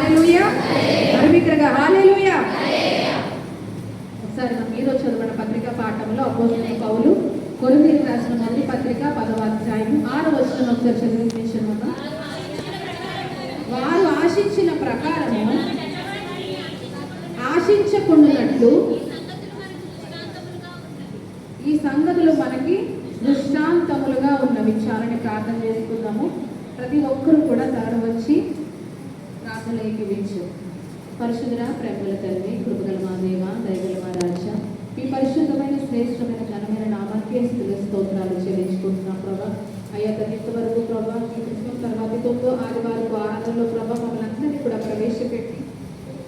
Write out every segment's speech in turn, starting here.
హల్లెలూయా. అరవిగ్రగా హల్లెలూయా. ఒకసారి మనం ఈరోజు చదువుకున్న పత్రికా పాఠంలో అపోస్తలుడైన పౌలు కొరింథీయులకు రాసిన మొదటి పత్రిక 10వ అధ్యాయం 6వ వచనం ఒకసారి చదివించాము. వారు ఆశించిన ప్రకారము ఆశించకుండానట్లు ఈ సంగతులు మనకి దృష్టాంతములుగా ఉన్నవి. చాలని ప్రార్థన చేసుకుందాము. ప్రతి ఒక్కరు కూడా తరవచ్చి ప్రార్థన ఏకీవించు. పరిశుద్ధ ప్రేమల తండ్రి, కృపగల మా దేవ, దయగల మా రాజా, ఈ పరిశుద్ధమైన శ్రేష్టమైన ఘనమైన నామానికి స్తోత్రాలు చెల్లించుకుంటున్నాం ప్రభా. అయ్యా తన ఇంతవరకు ప్రభా ఈ కృష్ణ తర్వాత 9వ ఆదివారపు ఆరాధనలో ప్రభా మమ్మల్ని అందరినీ కూడా ప్రవేశపెట్టి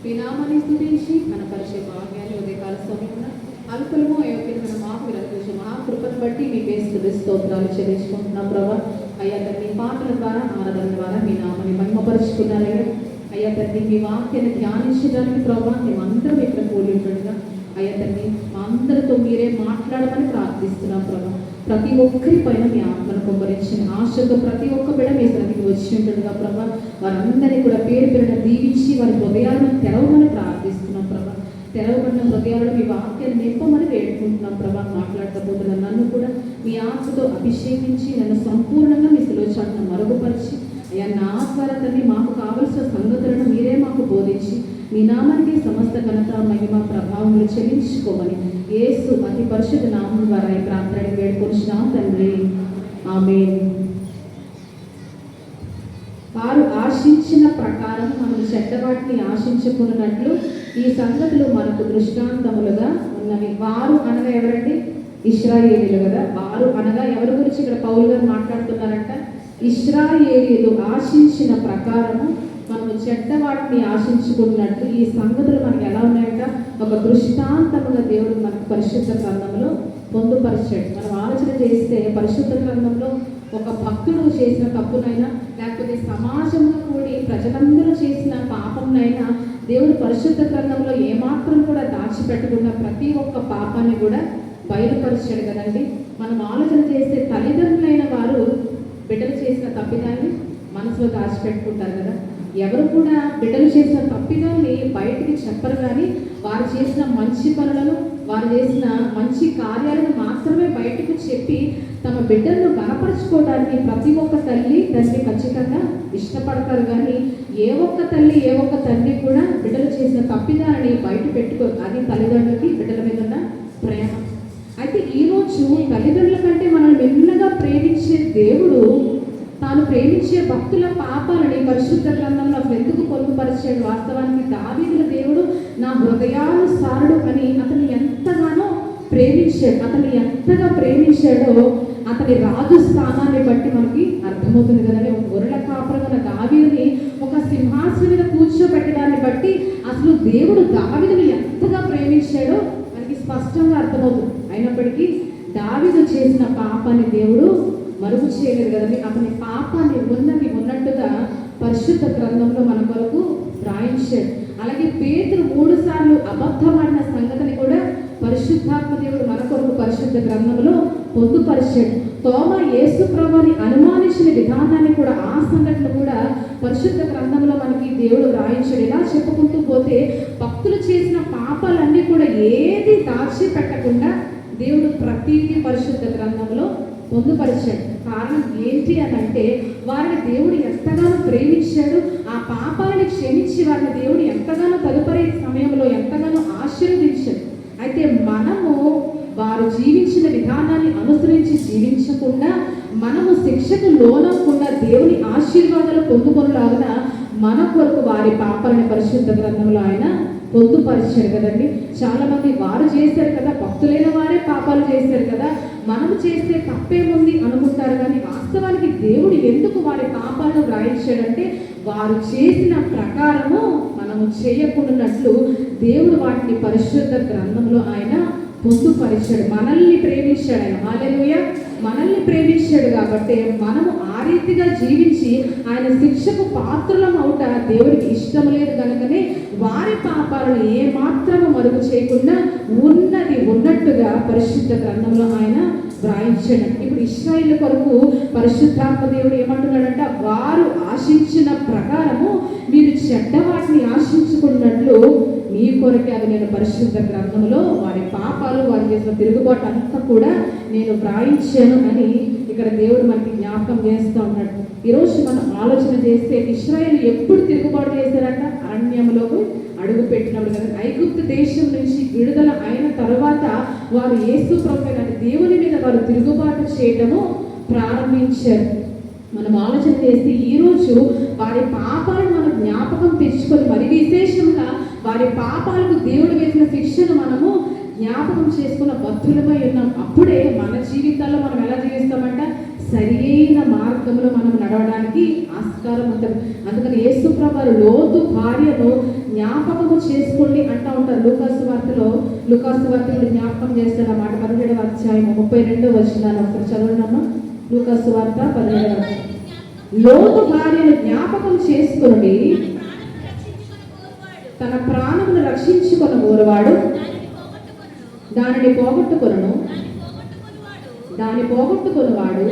మీ నామాన్ని స్తుతించి మన పరిచయ భాగ్యాన్ని ఉదయకాల సమయంలో అల్పలము అయోగ్యమైన మాకు విరక్ష మహాకృపను బట్టి మీ పేరు స్తోత్రాలు చెల్లించుకుంటున్నాం ప్రభా. అయ్యా తండ్రి పాటల ద్వారా ఆరాధన ద్వారా మీ నామాన్ని మహిమపరుచుకున్నారయ్యా. అయ్యా తండ్రి మీ వాక్యాన్ని ధ్యానించడానికి ప్రభా మేమందరం ఇక్కడ కూడి ఉంటుండగా అయ్యా తండ్రి మా అందరితో మీరే మాట్లాడమని ప్రార్థిస్తున్నాం ప్రభా. ప్రతి ఒక్కరి పైన మీ ఆత్మను కుమ్మరించిన ఆశతో ప్రతి ఒక్క బిడ మీ సన్నిధికి వచ్చి ఉంటుండగా ప్రభా వారందరినీ కూడా పేరు పేరున దీవించి వారి హృదయాలను తెరవమని ప్రార్థిస్తున్నాం ప్రభా. తెరవబడిన హృదయాలను మీ వాక్యాన్ని నింపమని వేడుకుంటున్నాం ప్రభా. మాట్లాడకపోతున్న నన్ను కూడా మీ ఆత్మతో అభిషేకించి నన్ను సంపూర్ణంగా మీ సులోచనను మరుగుపరిచి అయ్యా నా ద్వారా తండ్రి మాకు కావలసిన సంగతులను మీరే మాకు బోధించి మీ నామానికి సమస్త ఘనత మహిమ ప్రభావములు చెల్లించుకోమని యేసు అతి పరిశుద్ధ నామం ద్వారా ఈ ప్రార్థనని వేడుకొనిచున్నాం తండ్రి, ఆమేన్. వారు ఆశించిన ప్రకారం మనం చెడ్డవాటిని ఆశించుకున్నట్లు ఈ సంగతులు మనకు దృష్టాంతములుగా ఉన్నవి. వారు అనగా ఎవరండి? ఇశ్రాయేలీయులు కదా. వారు అనగా ఎవరి గురించి ఇక్కడ పౌలు గారు మాట్లాడుతున్నారంట? ఇశ్రాయేలీయులు ఆశించిన ప్రకారము మనము చెడ్డవాటిని ఆశించుకున్నట్లు ఈ సంగతులు మనకి ఎలా ఉన్నాయంట? ఒక దృష్టాంతముగా దేవుడు మనకు పరిశుద్ధ గ్రంథంలో పొందుపరిచాడు. మనం ఆలోచన చేస్తే పరిశుద్ధ గ్రంథంలో ఒక భక్తుడు చేసిన తప్పునైనా లేకపోతే సమాజంలో కూడి ప్రజలందరూ చేసిన పాపంనైనా దేవుడు పరిశుద్ధ గ్రంథంలో ఏమాత్రం కూడా దాచిపెట్టకుండా ప్రతి ఒక్క పాపాన్ని కూడా బయలుపరిచాడు కదండి. మనం ఆలోచన చేస్తే తల్లిదండ్రులైన వారు బిడ్డలు చేసిన తప్పిదాన్ని మనసులో దాచిపెట్టుకుంటారు కదా. ఎవరు కూడా బిడ్డలు చేసిన తప్పిదాన్ని బయటికి చెప్పరు, కానీ వారు చేసిన మంచి పనులను వారు చేసిన మంచి కార్యాలను మాత్రమే బయటకు చెప్పి తమ బిడ్డలను గణపరచుకోవడానికి ప్రతి ఒక్క తల్లి తండ్రి ఖచ్చితంగా ఇష్టపడతారు. కానీ ఏ ఒక్క తల్లి ఏ ఒక్క తండ్రి కూడా బిడ్డలు చేసిన తప్పిదాన్ని బయట పెట్టుకోరు. అది తల్లిదండ్రులకి బిడ్డల మీద ఉన్న ప్రేమ. అయితే ఈరోజు తల్లిదండ్రుల కంటే మనల్ని మెల్లగా ప్రేమించే దేవుడు తాను ప్రేమించే భక్తుల పాపాలని పరిశుద్ధ గ్రంథంలో ఎందుకు పొందుపరిచాడు? వాస్తవానికి దావీదుల దేవుడు నా హృదయానుసారుడు అని అతన్ని ఎంతగానో ప్రేమించాడు. అతన్ని ఎంతగా ప్రేమించాడో అతని రాజు స్థానాన్ని బట్టి మనకి అర్థమవుతుంది కదండి. ఒక గొర్రెల కాపరమైన దావీదుని ఒక సింహాసనం మీద కూర్చోబెట్టడాన్ని బట్టి అసలు దేవుడు దావీదుని ఎంతగా ప్రేమించాడో మనకి స్పష్టంగా అర్థమవుతుంది. అయినప్పటికీ దావీదు చేసిన పాపాన్ని దేవుడు మరుగు చేయలేదు కదండి. అతని పాపాన్ని ఉన్నట్టుగా పరిశుద్ధ గ్రంథంలో మన కొరకు రాయించాడు. అలాగే పేతురు 3 సార్లు అబద్ధమాడిన సంగతిని కూడా పరిశుద్ధాత్మ దేవుడు మన కొరకు పరిశుద్ధ గ్రంథంలో పొందుపరిచాడు. తోమ యేసు ప్రభువుని అనుమానించిన విధానాన్ని కూడా ఆ సంఘటన కూడా పరిశుద్ధ గ్రంథంలో మనకి దేవుడు రాయించాడు. ఇలా చెప్పుకుంటూ పోతే భక్తులు చేసిన పాపాలన్నీ కూడా ఏది దాచిపెట్టకుండా దేవుడు ప్రతిదీ పరిశుద్ధ గ్రంథంలో పొందుపరిచాడు. కారణం ఏంటి అని అంటే వారిని దేవుడు ఎంతగానో ప్రేమించాడు. ఆ పాపాలను క్షమించి వారిని దేవుడు ఎంతగానో తదుపరి సమయంలో ఎంతగానో ఆశీర్వదించాడు. అయితే మనము వారు జీవించిన విధానాన్ని అనుసరించి జీవించకుండా మనము శిక్షకు లోనకుండా దేవుని ఆశీర్వాదాలు పొందుకొనలాగా మన కొరకు వారి పాపాలని పరిశుద్ధ గ్రంథంలో ఆయన పొందుపరిచారు కదండి. చాలా మంది వారు చేశారు కదా, భక్తులైన వారే పాపాలు చేశారు కదా, మనము చేస్తే తప్పేముంది అనుకుంటారు. కానీ వాస్తవానికి దేవుడు ఎందుకు వారి పాపాలను వ్రాయించాడంటే వారు చేసిన ప్రకారము మనము చేయకుండానట్లు దేవుడు వాటిని పరిశుద్ధ గ్రంథంలో ఆయన పొందుపరిచాడు. మనల్ని ప్రేమించాడు ఆయన. హల్లెలూయా. మనల్ని ప్రేమించాడు కాబట్టి మనము ఆ రీతిగా జీవించి ఆయన శిక్షకు పాత్రలం అవుట దేవుడికి ఇష్టం లేదు కనుకనే వారి పాపాలను ఏ మాత్రము మరుగు చేయకుండా ఉన్నది ఉన్నట్టుగా పరిశుద్ధ గ్రంథంలో ఆయన వ్రాయించాడు. ఇప్పుడు ఇశ్రాయేలు కొరకు పరిశుద్ధాత్మ దేవుడు ఏమంటున్నాడంట? వారు ఆశించిన ప్రకారము మీరు చెడ్డ వాటిని ఆశించుకున్నట్లు మీ కొరకే అది నేను పరిశుద్ధ గ్రంథంలో వారి పాపాలు వారు చేసిన తిరుగుబాటు అంతా కూడా నేను వ్రాయించాను అని ఇక్కడ దేవుడు మనకి జ్ఞాపకం చేస్తూ ఉన్నాడు. ఈరోజు మనం ఆలోచన చేస్తే ఇశ్రాయేలు ఎప్పుడు తిరుగుబాటు చేశారంట? అరణ్యంలోకి అడుగు పెట్టినప్పుడు కదా. ఐగుప్తు దేశం నుంచి విడుదల అయిన తర్వాత వారు యేసు ప్రభువైన దేవుని మీద వారు తిరుగుబాటు చేయటము ప్రారంభించారు. మనం ఆలోచన చేస్తే ఈరోజు వారి పాపాలను మనం జ్ఞాపకం తెచ్చుకొని మరి విశేషంగా వారి పాపాలకు దేవుడు వేసిన శిక్షను మనము జ్ఞాపకం చేసుకున్న భక్తులమై ఉన్నాం. అప్పుడే మన జీవితాల్లో మనం ఎలా జీవిస్తామంట? సరి అయిన మార్గంలో మనం నడవడానికి ఆస్కారం ఉంటుంది. అందుకని యేసు ప్రభువు లోతు భార్యను జ్ఞాపకము చేసుకోండి అంటూ ఉంటారు. లూకాసు వార్తలో జ్ఞాపకం చేస్తాడు అన్నమాట. 17వ అధ్యాయం 32వ వచనాన్ని ఒకసారి చదవనమ్మా. లూకాసు వార్త 17వ అధ్యాయం. లోతు భార్యను జ్ఞాపకం చేసుకొని తన ప్రాణమును రక్షించుకున్న ఊరవాడు దానిని పోగొట్టుకున్నవాడు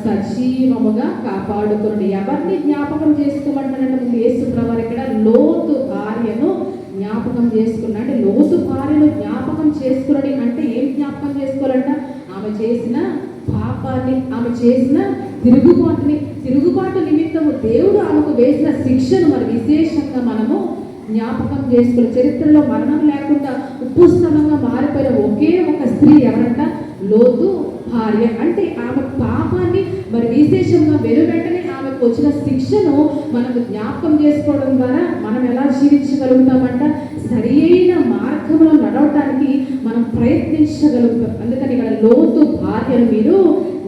సజీవముగా కాపాడుకుని. ఎవరిని జ్ఞాపకం చేసుకోమంటానంటే ముందు యేసు ప్రభువు ఇక్కడ లోతు భార్యను జ్ఞాపకం చేసుకున్నా. అంటే లోతు భార్యను జ్ఞాపకం చేసుకుని అంటే ఏం జ్ఞాపకం చేసుకోవాలంట? ఆమె చేసిన పాపాన్ని, ఆమె చేసిన తిరుగుబాటు నిమిత్తము దేవుడు ఆమెకు వేసిన శిక్షను మరి విశేషంగా మనము జ్ఞాపకం చేసుకుని. చరిత్రలో మరణం లేకుండా ఉప్పుస్థలంగా మారిపోయిన ఒకే ఒక స్త్రీ ఎవరంట? లోతు భార్య. అంటే ఆమె పాపాన్ని మరి విశేషంగా వెనువెంటనే ఆమెకు వచ్చిన శిక్షను మనకు జ్ఞాపకం చేసుకోవడం ద్వారా మనం ఎలా జీవించగలుగుతామంట? సరి అయిన మార్గంలో నడవటానికి మనం ప్రయత్నించగలుగుతాం. అందుకని ఇక్కడ లోతు భార్యను మీరు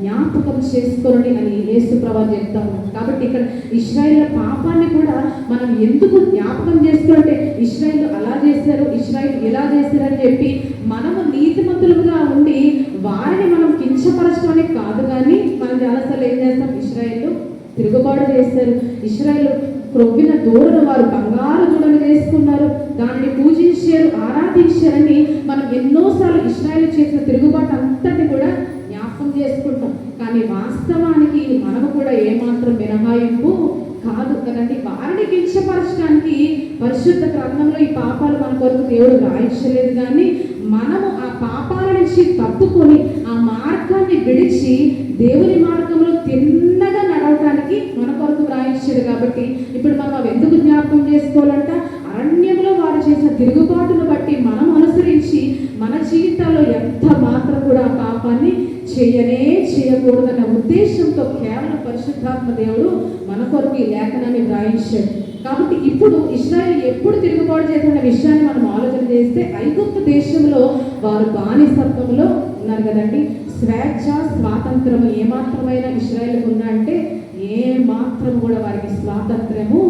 జ్ఞాపకం చేసుకోండి అని యేసు ప్రభువు చెప్తా ఉన్నాడు. కాబట్టి ఇక్కడ ఇశ్రాయేలు పాపాన్ని కూడా మనం ఎందుకు జ్ఞాపకం చేసుకోవాలంటే ఇశ్రాయేలు అలా చేశారు, ఇశ్రాయేలు ఇలా చేశారని చెప్పి మనము నీతిమంతులుగా ఉండి వారిని మనం కించపరచడానికి కాదు. కానీ మనం చాలాసార్లు ఏం చేస్తాం? ఇశ్రాయేలు తిరుగుబాటు చేశారు. ఇశ్రాయేలు క్రొవ్విన దూడను వారు బంగారు దూడను వేసుకున్నారు, దానిని పూజించారు, ఆరాధించారని మనం ఎన్నోసార్లు ఇశ్రాయేలు చేసిన తిరుగుబాటు అంతటి కూడా జ్ఞాపకం చేసుకుంటాం. కానీ వాస్తవానికి మనము కూడా ఏమాత్రం మినహాయింపు కాదు కదండి. వారిని కించపరచడానికి పరిశుద్ధ గ్రంథంలో ఈ పాపాలు మన కొరకు దేవుడు రాయించలేదు. కానీ మనము ఆ పాపాల నుంచి తప్పుకొని ఆ మార్గాన్ని విడిచి దేవుని మార్గంలో తిన్నగా నడవటానికి మన కొరకు రాయించాడు. కాబట్టి ఇప్పుడు మనం అవి ఎందుకు జ్ఞాపకం చేసుకోవాలంట? అరణ్యంలో వారు చేసిన తిరుగుబాటును బట్టి మనం అనుసరించి మన జీవితాల్లో ఎంత మాత్రం కూడా ఆ పాపాన్ని చేయకూడదన్న ఉద్దేశంతో కేవలం పరిశుద్ధాత్మ దేవుడు మన కొరకు ఈ లేఖనాన్ని వ్రాయించాడు. కాబట్టి ఇప్పుడు ఇశ్రాయేలు ఎప్పుడు తిరుగుబాటు చేసిన విషయాన్ని మనం ఆలోచన చేస్తే ఐగుప్తు దేశంలో వారు బానిసత్వంలో ఉన్నారు కదండి. స్వేచ్ఛ స్వాతంత్రము ఏమాత్రమైన ఇశ్రాయేలుకు ఉందా అంటే ఏమాత్రం కూడా వారికి స్వాతంత్రము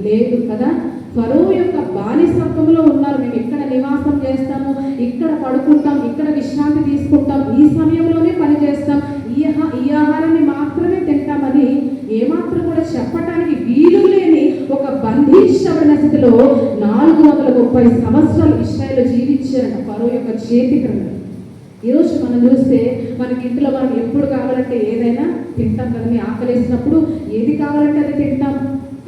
లేదు కదా. ఫరో యొక్క బానిసత్వంలో ఉన్నారు. మేము ఇక్కడ నివాసం చేస్తాము, ఇక్కడ పడుకుంటాం, ఇక్కడ విశ్రాంతి తీసుకుంటాం, ఈ సమయంలోనే పని చేస్తాం, ఈ ఆహారాన్ని మాత్రమే తింటామని ఏమాత్రం కూడా చెప్పటానికి వీలు లేని ఒక బంధించబడిన స్థితిలో 430 సంవత్సరాలు ఇశ్రాయేలు జీవించారట ఫరో యొక్క చేతి క్రింద. ఈరోజు మనం చూస్తే మనకి ఇంట్లో మనం ఎప్పుడు కావాలంటే ఏదైనా తింటాం కదండి. ఆకలేసినప్పుడు ఏది కావాలంటే అది తింటాం,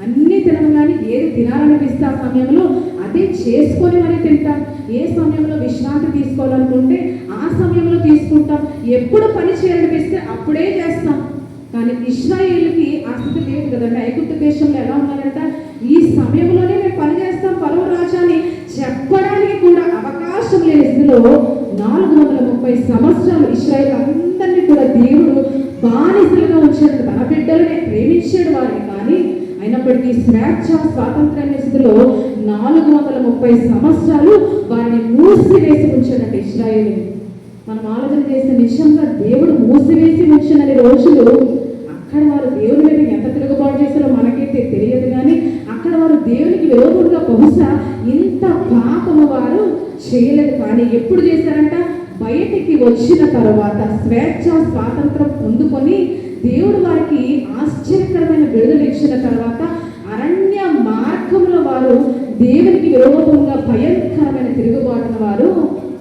అన్నీ తినడం. కానీ ఏది తినాలనిపిస్తే ఆ సమయంలో అదే చేసుకొని మరి తింటాం. ఏ సమయంలో విశ్రాంతి తీసుకోవాలనుకుంటే ఆ సమయంలో తీసుకుంటాం. ఎప్పుడు పని చేయాలనిపిస్తే అప్పుడే చేస్తాం. కానీ ఇశ్రాయేలుకి ఆ స్థితి లేదు కదండి. ఐగుప్తు దేశంలో ఎలా ఉన్నారంట? ఈ సమయంలోనే మేము పని చేస్తాం ఫరో రాజాని చెప్పడానికి కూడా అవకాశం లేని స్థితిలో 430 సంవత్సరాలు ఇశ్రాయేలు అందరినీ కూడా దేవుడు బానిసలుగా ఉంచాడు. తన బిడ్డలనే ప్రేమించాడు వారిని. కానీ అయినప్పటికీ స్వేచ్ఛ స్వాతంత్ర్య స్థితిలో 430 సంవత్సరాలు వారిని మూసివేసి ఉంచాడంటే ఇశ్రాయేలు. మనం ఆలోచన చేసిన నిజంగా దేవుడు మూసివేసి ఉంచిన రోజులు అక్కడ వారు దేవుని మీద ఎంత తిరుగుబాటు చేశారో మనకైతే తెలియదు. కానీ అక్కడ వారు దేవునికి విరోధంగా బహుశా ఇంత పాపము వారు చేయలేదు. కానీ ఎప్పుడు చేశారంట? బయటికి వచ్చిన తర్వాత స్వేచ్ఛ స్వాతంత్రం పొందుకొని దేవుడు వారికి ఆశ్చర్యకరమైన విడుదల ఇచ్చిన తర్వాత అరణ్య మార్గంలో వారు దేవునికి విరోధంగా భయంకరమైన తిరుగుబాటును వారు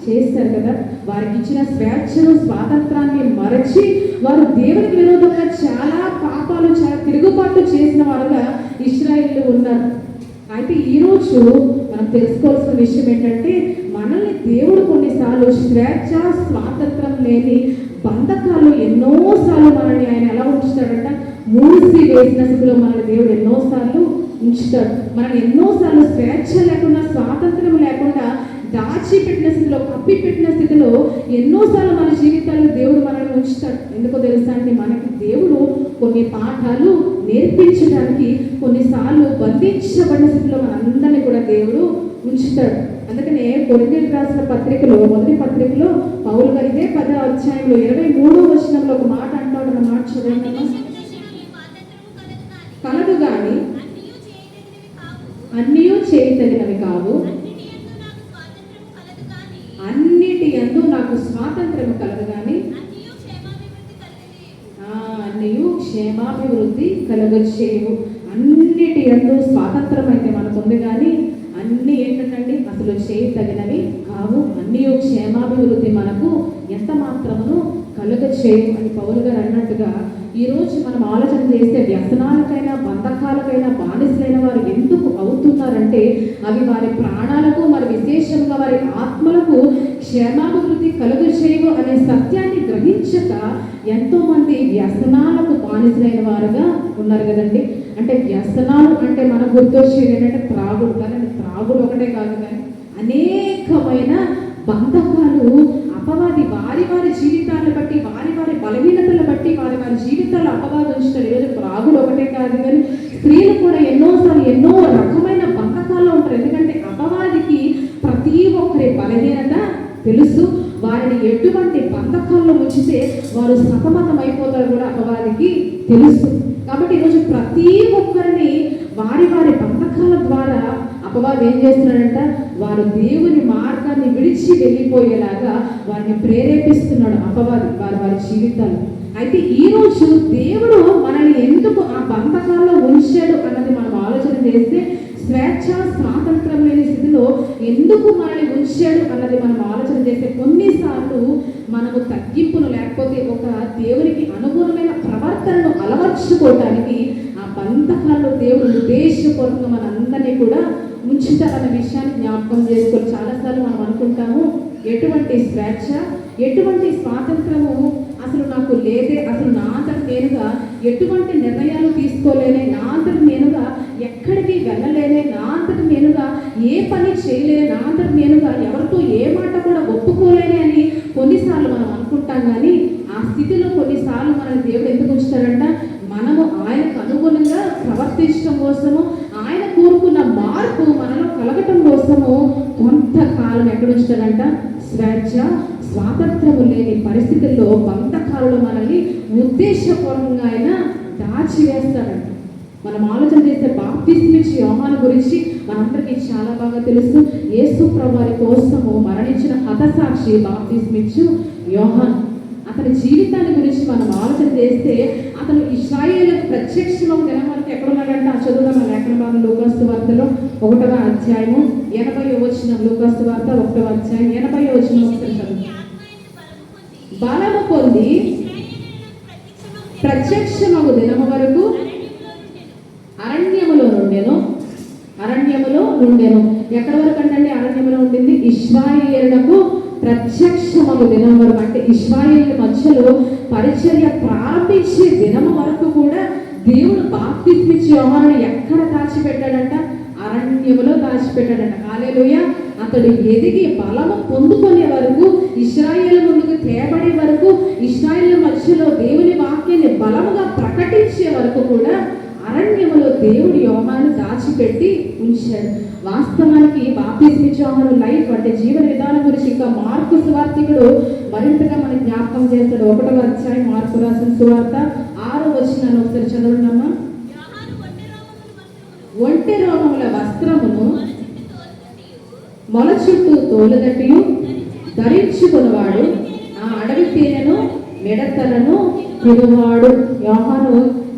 చేశారు కదా. వారికి ఇచ్చిన స్వేచ్ఛను స్వాతంత్రాన్ని మరచి వారు దేవునికి విరోధంగా చాలా పాపాలు, చాలా తిరుగుబాటు చేసిన వారుగా ఇశ్రాయేలు ఉన్నారు. అయితే ఈరోజు మనం తెలుసుకోవాల్సిన విషయం ఏంటంటే, మనల్ని దేవుడు కొన్నిసార్లు స్వేచ్ఛ స్వాతంత్రం లేని బంధకాలు ఎన్నోసార్లు మనల్ని ఆయన ఎలా ఉంచుతాడంట, మూసి వేసిన స్థితిలో మనల్ని దేవుడు ఎన్నోసార్లు ఉంచుతాడు. మనల్ని ఎన్నోసార్లు స్వేచ్ఛ లేకుండా, స్వాతంత్రం లేకుండా దాచిపెట్టిన స్థితిలో, కప్పిపెట్టిన స్థితిలో ఎన్నోసార్లు మన జీవితాల్లో దేవుడు మనల్ని ఉంచుతాడు. ఎందుకో తెలుసా అండి, మనకి దేవుడు కొన్ని పాఠాలు నేర్పించడానికి కొన్నిసార్లు బంధించబడిన స్థితిలో మనందరినీ కూడా దేవుడు ఉంచుతాడు. అందుకనే కొరింథీయులకు రాసిన పత్రికలో, మొదటి పత్రికలో పౌలు గారు ఇదే 10వ అధ్యాయంలో 23వ వచనంలో ఒక మాట అంటాడు. అన్న మాట చూడండి. కలదు గాని అన్నీ చేయతగినవి కావు, అన్నిటి యందు నాకు స్వాతంత్రము కలదు గాని అన్నయు క్షేమాభివృద్ధి కలగచేయు. అన్నిటి యందు స్వాతంత్రం అయితే మనకు ఉంది కానీ అన్నీ ఏంటంటే అసలు చేయతగినవి కావు. అన్నీ క్షేమాభివృద్ధి మనకు ఎంత మాత్రమును కలుగచేయు అని పౌలు గారు అన్నట్టుగా ఈరోజు మనం ఆలోచన చేస్తే వ్యసనాలకైనా, బంధకాలకైనా బానిసలైన వారు ఎందుకు అవుతున్నారంటే, అవి వారి ప్రాణాలకు, మరి విశేషంగా వారి ఆత్మలకు క్షేమాభివృద్ధి కలుగచేయు అనే సత్యాన్ని గ్రహించక ఎంతోమంది వ్యసనాలకు బానిసలైన వారుగా ఉన్నారు కదండి. అంటే వ్యసనాలు అంటే మనకు గుర్తొచ్చేది ఏంటంటే త్రాగుడు. కానీ త్రాగుడు ఒకటే కాదు, కానీ అనేకమైన బంధకాలు అపవాది వారి వారి జీవితాలను బట్టి, వారి వారి బలహీనతలను బట్టి, వారి వారి జీవితాలు అపవాది ఉంచుతారు. ఈరోజు త్రాగుడు ఒకటే కాదు, కానీ స్త్రీలు కూడా ఎన్నోసార్లు ఎన్నో రకమైన బంధకాల్లో ఉంటారు. ఎందుకంటే అపవాదికి ప్రతి ఒక్కరి బలహీనత తెలుసు. వారిని ఎటువంటి బంధకాల్లో ఉంచితే వారు సతమతం అయిపోతారు కూడా అపవాదికి తెలుసు. కాబట్టి ఈరోజు ప్రతి ఒక్కరిని వారి వారి బంధకాల ద్వారా అపవాది ఏం చేస్తున్నాడంట, వారు దేవుని మార్గాన్ని విడిచి వెళ్ళిపోయేలాగా వారిని ప్రేరేపిస్తున్నాడు అపవాది వారి వారి జీవితాలు. అయితే ఈరోజు దేవుడు మనల్ని ఎందుకు ఆ బంధకాల్లో ఉంచాడు అన్నది మనం ఆలోచన చేస్తే, స్వేచ్ఛ స్వాతంత్రం లేని స్థితిలో ఎందుకు మనల్ని ఉంచాడు అన్నది మనం ఆలోచన చేస్తే, కొన్నిసార్లు మనము తగ్గింపును లేకపోతే ఒక దేవునికి అనుగుణమైన ప్రవర్తనను అలవర్చుకోవడానికి ఆ బంధకాల్లో దేవుడు ఉద్దేశపూర్వకంగా మనందరినీ కూడా ఉంచుతారన్న విషయాన్ని జ్ఞాపకం చేసుకొని చాలాసార్లు మనం అనుకుంటాము, ఎటువంటి స్వేచ్ఛ, ఎటువంటి స్వాతంత్రము అసలు నాకు లేదే, అసలు నా అంతటి నేనుగా ఎటువంటి నిర్ణయాలు తీసుకోలేనే, నా అంతటి నేనుగా ఎక్కడికి వెళ్ళలేనే, నా అంతటి నేనుగా ఏ పని చేయలేనే, నా అంతటి నేనుగా ఎవరితో ఏ మాట కూడా ఒప్పుకోలేనే అని కొన్నిసార్లు మనం అనుకుంటాం. కానీ ఆ స్థితిలో కొన్నిసార్లు మన దేవుడు ఎందుకు ఉంచుతారంట, మనము ఆయనకు అనుగుణంగా ప్రవర్తించడం కోసము, ఆయన కోరుకున్న మార్పు మనలో కలగటం కోసము కొంతకాలం ఎక్కడ ఉంచుతారంట, స్వేచ్ఛ స్వాతంత్రము లేని పరిస్థితుల్లో బంధకాలలో మనల్ని ఉద్దేశపూర్వకంగా ఆయన దాచివేస్తాడంట. మనం ఆలోచన చేస్తే బాప్తిస్మం ఇచ్చే యోహాను గురించి మనందరికీ చాలా బాగా తెలుసు. యేసు ప్రభువారి కోసము మరణించిన హతసాక్షి బాప్తిస్మం ఇచ్చు యోహాను. అతని జీవితాన్ని గురించి మనం ఆలోచన చేస్తే, అతను ఇశ్రాయేలుకు ప్రత్యక్షంగా దినం వరకు ఎక్కడున్నాడంటే, ఆ చదువుదాం ఆ లేఖన భాగం లూకాసు సువార్తలో 1వ అధ్యాయము 80వ వచనం. లూకాసు సువార్త 1వ అధ్యాయం 80వ వచనం ఒకసారి చదువు. బలము పొంది ప్రత్యక్షమగు దినము వరకు అరణ్యములో నుండెను. ఎక్కడి వరకు అంటే అరణ్యములో ఉండింది, ఇశ్రాయేలునకు ప్రత్యక్షమగు దినం వరకు. అంటే ఇశ్రాయేలు మధ్యలో పరిచర్య ప్రారంభించే దినం వరకు కూడా దేవుడు బాప్తిస్మం ఇచ్చే యోహానుని ఎక్కడ దాచిపెట్టాడంట, అరణ్యములో దాచిపెట్టాడంట. హల్లెలూయా. అతడు ఎదిగి బలము పొందుకునే వరకు, ఇశ్రాయేలు ముందుకు తేబడే వరకు, ఇశ్రాయేలు మధ్యలో దేవుని వాక్యాన్ని బలముగా ప్రకటించే వరకు కూడా అరణ్యములో దేవుడు యోహాను దాచిపెట్టి ఉంచాడు. వాస్తవానికి బాప్తిస్మం ఇచ్చే యోహాను లైఫ్ అంటే జీవన విధానం గురించి ఇంకా మార్కు సువార్తికుడు మరింతగా మనకి జ్ఞాపకం చేస్తాడు. 1వ అధ్యాయం మార్కు రాసిన సువార్త 6వ వచనాన్ని ఒకసారి చదవండమ్మా. ఒంటె రోమముల వస్త్రమును మొల చుట్టూ తోలుదట్టియు ధరించుకున్నవాడు ఆ అడవి తేనెను మిడతలను తినువాడు. యోహాను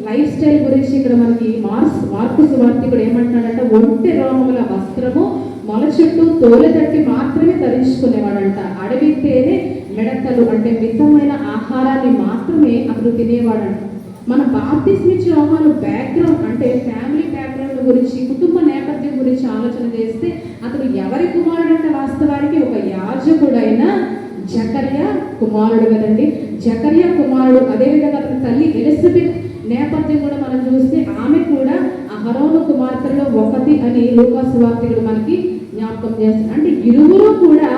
లైఫ్ స్టైల్ గురించి ఇక్కడ మనకి మార్కు సువార్తికుడు ఏమంటున్నాడంటే, ఒంటె రోమముల వస్త్రము మొల చుట్టూ తోలుదట్టి మాత్రమే ధరించుకునేవాడంట. అడవి తేనె మిడతలు అంటే మితమైన ఆహారాన్ని మాత్రమే అతను తినేవాడంట. మన బాప్తిస్మిచ్చే యోహాను బ్యాక్గ్రౌండ్ అంటే ఫ్యామిలీ బ్యాక్గ్రౌండ్ గురించి, కుటుంబ నేపథ్యం గురించి ఆలోచన చేస్తే అతను ఎవరి కుమారుడు అంటే వాస్తవానికి ఒక యాజకుడైన జకర్యా కుమారుడు కదండి. జకర్యా కుమారుడు. అదేవిధంగా అతని తల్లి ఎలిజబెత్ నేపథ్యం కూడా మనం చూస్తే ఆమె కూడా అహరోను కుమార్తెలో ఒకటి అని లూకా సువార్తికుడు మనకి జ్ఞాపకం చేస్తారు. అంటే ఇరువురు కూడా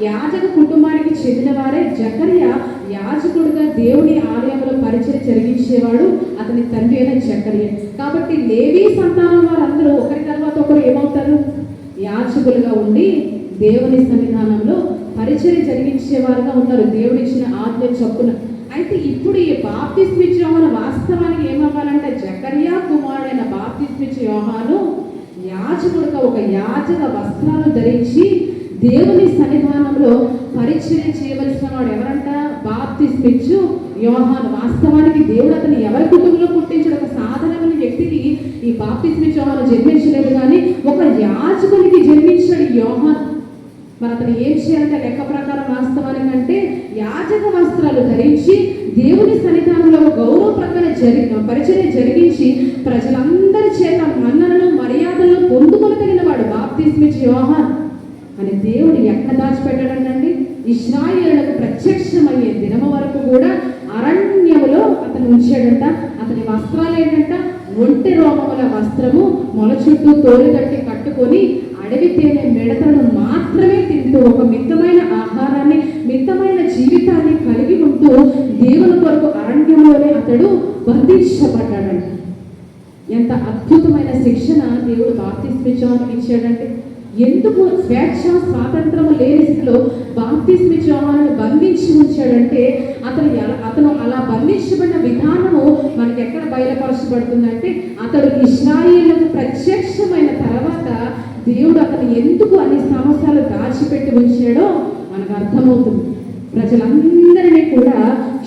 యాజక కుటుంబానికి చెందిన వారే. జకర్యా యాజకుడుగా దేవుని ఆలయంలో పరిచయం జరిగించేవాడు, అతని తండ్రి అయిన జకర్యా. కాబట్టి లేవీ సంతానం వారందరూ ఒకరి తర్వాత ఒకరు ఏమవుతారు? యాజకులుగా ఉండి దేవుని సన్నిధానంలో పరిచయం జరిగించేవారుగా ఉన్నారు, దేవుడిచ్చిన ఆజ్ఞ చొప్పున. అయితే ఇప్పుడు ఈ బాప్తిస్మిచ్చే యోహాను వాస్తవానికి ఏమవ్వాలంటే జకర్యా కుమారుడైన బాప్తిస్మిచ్చే యోహాను యాజకుడుగా ఒక యాజక వస్త్రాలు ధరించి దేవుని సన్నిధానంలో పరిచయం చేయవలసిన వాడు ఎవరంట? బాప్తిస్మిచ్చు యోహాను. వాస్తవానికి దేవుడు అతను ఎవరి కుటుంబంలో పుట్టించాడు? ఒక సాధారణమైన వ్యక్తికి ఈ బాప్తిస్మిచ్చు యోహాను జన్మించలేదు, కానీ ఒక యాజకునికి జన్మించాడు యోహాను. మరి అతను ఏం చేయాలంటే లెక్క ప్రకారం వాస్తవానికి అంటే యాజక వస్త్రాలు ధరించి దేవుని సన్నిధానంలో గౌరవప్రదంగా పరిచయం జరిగించి ప్రజలందరి చేత మన్ననలు మర్యాదలను పొందుకొనగలిగిన వాడు బాప్తిస్మిచ్చే యోహాను అని దేవుడు ఎక్కడ దాచిపెట్టాడండి? ఇశ్రాయేలులకు ప్రత్యక్షమయ్యే దినము వరకు కూడా అరణ్యములో అతను ఉంచాడంట. అతని వస్త్రాలు ఏంటంట? ఒంటె రోమముల వస్త్రము, మొల చుట్టూ తోలుగట్టి కట్టుకొని అడవి తేనె మిడతలను మాత్రమే తింటూ ఒక మితమైన ఆహారాన్ని, మితమైన జీవితాన్ని కలిగి ఉంటూ దేవుని కొరకు అరణ్యంలోనే అతడు బంధించబడ్డాడంట. ఎంత అద్భుతమైన శిక్షణ దేవుడు బాప్తిస్మిచ్చే యోహానుకి ఇచ్చాడంటే! ఎందుకు స్వేచ్ఛ స్వాతంత్రము లేని స్థితిలో బాప్తిస్మిచ్చే యోహానును బంధించి ఉంచాడంటే అతను అలా బంధించబడిన విధానము మనకి ఎక్కడ బయలుపరచబడుతుందంటే అతడు ఇశ్రాయేలుకు ప్రత్యక్షమైన తర్వాత దేవుడు అతను ఎందుకు అన్ని సంవత్సరాలు దాచిపెట్టి ఉంచాడో మనకు అర్థమవుతుంది. ప్రజలందరినీ కూడా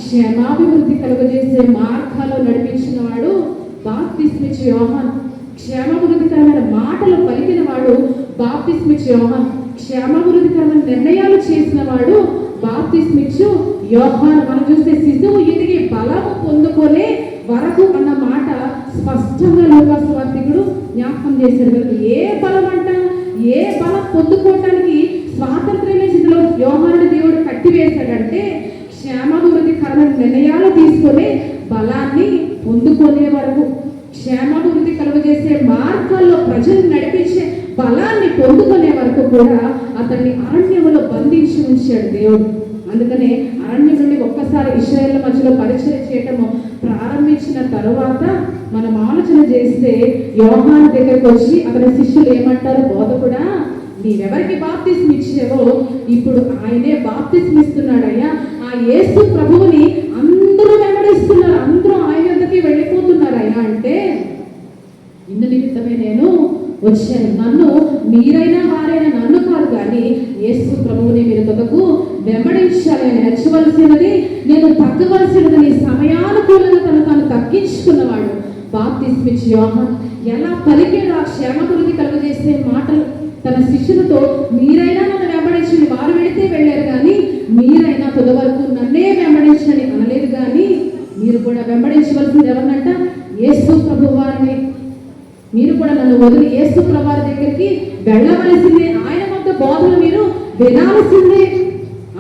క్షేమాభివృద్ధి కలుగజేసే మార్గాల్లో నడిపించిన వాడు బాప్తిస్మిచ్చే యోహాను. క్షేమాభివృద్ధికరమైన మాటలు పలికిన వాడు బాప్తిస్మిచ్చే యోహాను. క్షేమాభివృద్ధికరమైన నిర్ణయాలు చేసిన వాడు బాప్తిస్మిచ్చు యోహాను. మనం చూస్తే శిశువు ఎదిగి బలము పొందుకునే వరకు అన్న మాట స్పష్టంగా లూకా సువార్తికుడు జ్ఞాపకం చేశాడు కదా. ఏ బలం అంట? ఏ బలం పొందుకోవటానికి స్వాతంత్ర్యమైన స్థితిలో యోహానుని దేవుడు కట్టివేశాడంటే క్షేమాభివృద్ధికరమైన నిర్ణయాలు తీసుకునే బలాన్ని పొందుకునే వరకు, క్షేమాభివృద్ధి కలుగజేసే మార్గాల్లో ప్రజలు నడిపించే బలాన్ని పొందుకునే వరకు కూడా అతన్ని అరణ్యములో బంధించి ఉంచాడు దేవుడు. అందుకనే అరణ్యం నుండి ఒక్కసారి ఇశ్రాయేలు మధ్యలో పరిచయం చేయటము ప్రారంభించిన తరువాత మనం ఆలోచన చేస్తే యోహాను దగ్గరికి వచ్చి అతని శిష్యులు ఏమంటారు? బోధకుడా, నీవెవరికి బాప్తిస్మ ఇచ్చావో ఇప్పుడు ఆయనే బాప్తిస్మ ఇస్తున్నాడయ్యా. ఆ యేసు ప్రభువుని అందరూ వెంబడిస్తున్నారు, అందరూ ఆయన వద్దకి వెళ్ళిపోతున్నారయ్యా అంటే ఇందు నిమిత్తమే నేను వచ్చాను. నన్ను మీరైనా వారైనా నన్ను కాదు, కానీ యేసు ప్రభువుని మీరు తొదకు వెంబడించాలి. ఆయన హెచ్చవలసినది నేను తగ్గవలసినది. నీ సమయానుకూలంగా తాను తగ్గించుకున్నవాడు బాప్తిస్మిచ్చే యోహాను. ఎలా పలికాడు ఆ క్షేమాభివృద్ధి కలుగజేసే మాటలు తన శిష్యులతో, మీరైనా నన్ను వెంబడించండి. వారు వెళితే వెళ్ళారు, కానీ మీరైనా తుద వరకు నన్నే వెంబడించండి అనలేదు. కానీ మీరు కూడా వెంబడించవలసింది ఎవరినంట? యేసు ప్రభు వారిని. మీరు కూడా నన్ను వదిలి యేసు ప్రభు వారి దగ్గరికి వెళ్ళవలసిందే. ఆయన వద్ద బోధలు మీరు వినాల్సిందే,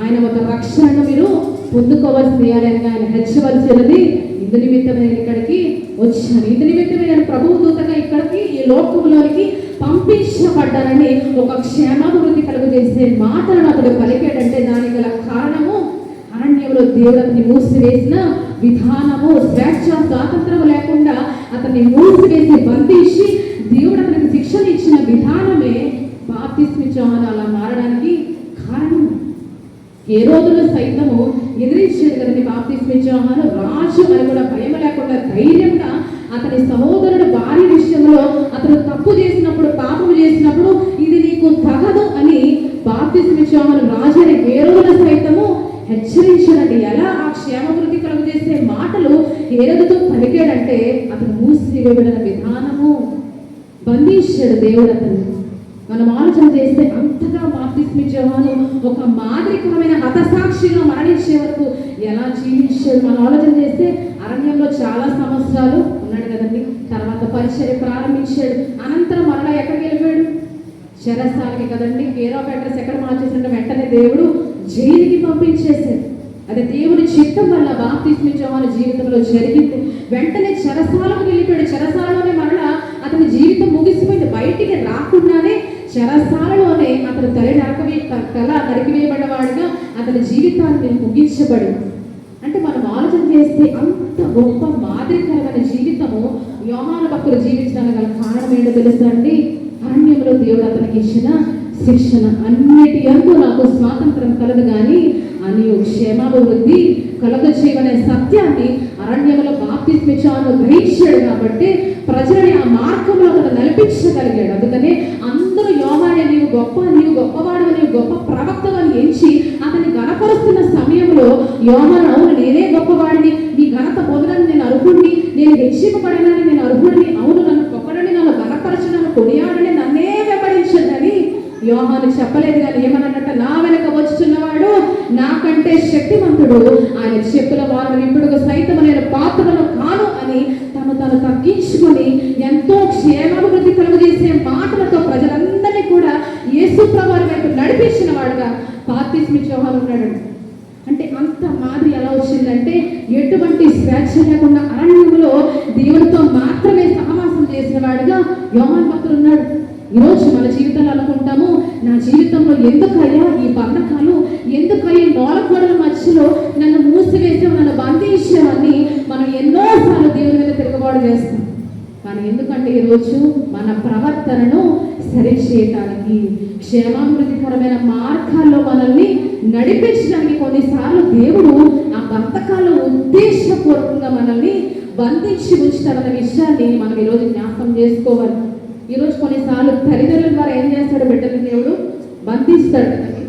ఆయన వద్ద రక్షణను మీరు పొందుకోవాల్సిందే అని ఆయన హెచ్చవలసినది. ఇందు నిమిత్తమే నేను ఇక్కడికి వచ్చాను, ఇందు నిమిత్తమే నేను ప్రభువు దూతగా ఇక్కడికి ఈ లోకంలోనికి పంపించబడ్డానని ఒక క్షేమాభివృద్ధి కలుగజేసే మాటలను అతడు పలికాడంటే దానికి గల కారణము అరణ్యంలో దేవుడు అతన్ని మూసివేసిన విధానము. స్వేచ్ఛ స్వాతంత్రం లేకుండా అతన్ని మూసివేసి బంధించి దేవుడు అతనికి శిక్షణ ఇచ్చిన విధానమే బాప్తిస్మిచ్చే యోహాను అలా మారడానికి కారణం. ఏ రోజులో సైతము ఎదిరించాడు కదండి బాప్తిస్మిచ్చే యోహాను. రాజు అని కూడా భయం లేకుండా ధైర్యంగా అతని సహోదరుడు భార్య విషయంలో అతను తప్పు చేసినప్పుడు, పాపము చేసినప్పుడు ఇది నీకు తగదు అని బాప్తిస్మిచ్చే యోహాను రాజు అని ఏ రోజుల సైతము హెచ్చరించాడండి. ఎలా ఆ క్షేమాభివృద్ధి కలుగజేసే మాటలు ఏదో పలికాడంటే అతను మూసివేయబడిన విధానము బంధించాడు దేవుడు అతన్ని. మనం ఆలోచన చేస్తే అంతగా బాప్తిస్మిచ్చే యోహాను ఒక మాదిరికరమైన హతసాక్షిగా మరణించే వరకు ఎలా జీవించాడు మనం ఆలోచన చేస్తే అరణ్యంలో చాలా సంవత్సరాలు ఉన్నాడు కదండి. తర్వాత పరిచర్య ప్రారంభించాడు. అనంతరం మరలా ఎక్కడికి వెళ్ళిపోయాడు? చెరసాలకి కదండి. కేర్ ఆఫ్ అడ్రస్ ఎక్కడ మార్చేసింటే వెంటనే దేవుడు జైలుకి పంపించేశాడు. అది దేవుని చిత్తం వల్ల బాప్తిస్మా యోహాను జీవితంలో జరిగింది. వెంటనే చెరసాలకు వెళ్ళిపోయాడు. చెరసాలలోనే మరలా అతని జీవితం ముగిసిపోయింది. బయటికి రాకుండానే చెరసాలలోనే అతను తల నరికివేయబడ్డవాడుగా అతని జీవితాన్ని ముగించబడి. అంటే మనం ఆలోచన చేస్తే అంత గొప్ప మాదిరికరమైన జీవితము యోహాను భక్తులు జీవించడానికి గల కారణం ఏంటో తెలుసా అండి? అరణ్యంలో దేవుడు అతనికి ఇచ్చిన శిక్షణ. అన్నిటి యందు నాకు స్వాతంత్రం కలదు కానీ అని క్షేమాభివృద్ధి కలగ చేయమనే సత్యాన్ని అరణ్యంలో బాప్తిస్మా యోహాను గ్రహించాడు. కాబట్టి ప్రజలని ఆ మార్గంలో అతను నడిపించగలిగాడు. అందుకనే అందరూ యోహానే నీవు గొప్పవాడు, నీవు గొప్ప ప్రవక్తవని ఎంచి అతన్ని గణపరుస్తున్న సమయంలో యోహాను అవును నేనే గొప్పవాడిని, నీ ఘనత పొందడానికి నేను అర్హుడిని, నేను హెచ్చింపబడనని నేను అర్హుడిని, అవును నన్ను పొగడని, నన్ను గణపరచు, నన్ను కొనియాడని, నన్నే వెంబడించదని యోహాను చెప్పలేదు. కానీ ఏమన్నట్ట, నా వెనక వచ్చుచున్నవాడు నాకంటే శక్తిమంతుడు, ఆయన చెప్పుల వారు ఇప్పుడు సైతం నేను పాత్రను కాను అని తను తగ్గించుకొని ఎంతో క్షేమాభివృద్ధి కలుగజేసే మాటలతో ప్రజలందరినీ కూడా యేసు ప్రభువారి వైపు నడిపించిన వాడుగా బాప్తిస్మా యోహాను ఉన్నాడు. అంటే అంత మాదిరి ఎలా వచ్చిందంటే ఎటువంటి స్వేచ్ఛ లేకుండా అరణ్యంలో దేవుడితో మాత్రమే సహవాసం చేసిన వాడుగా యోహాను భక్తుడు ఉన్నాడు. ఈరోజు మన జీవితంలో అనుకుంటాము, నా జీవితంలో ఎందుకయ్యా ఈ బంధకాలు, ఎందుకయ్యా నోలకోడల మధ్యలో నన్ను మూసివేసావు, నన్ను బంధించావని మనం ఎన్నోసార్లు దేవుని మీద తిరగబాటు చేస్తాం. కానీ ఎందుకంటే ఈరోజు మన ప్రవర్తనను సరిచేయటానికి, క్షేమాభివృద్ధికరమైన మార్గాల్లో మనల్ని నడిపించడానికి కొన్నిసార్లు దేవుడు ఆ బంధకాలు ఉద్దేశపూర్వకంగా మనల్ని బంధించి ఉంచుతారన్న విషయాన్ని మనం ఈరోజు జ్ఞాపకం చేసుకోవాలి. ఈరోజు కొన్నిసార్లు తల్లిదండ్రుల ద్వారా ఏం చేస్తాడు? బిడ్డలని దేవుడు బంధిస్తాడు కదండి.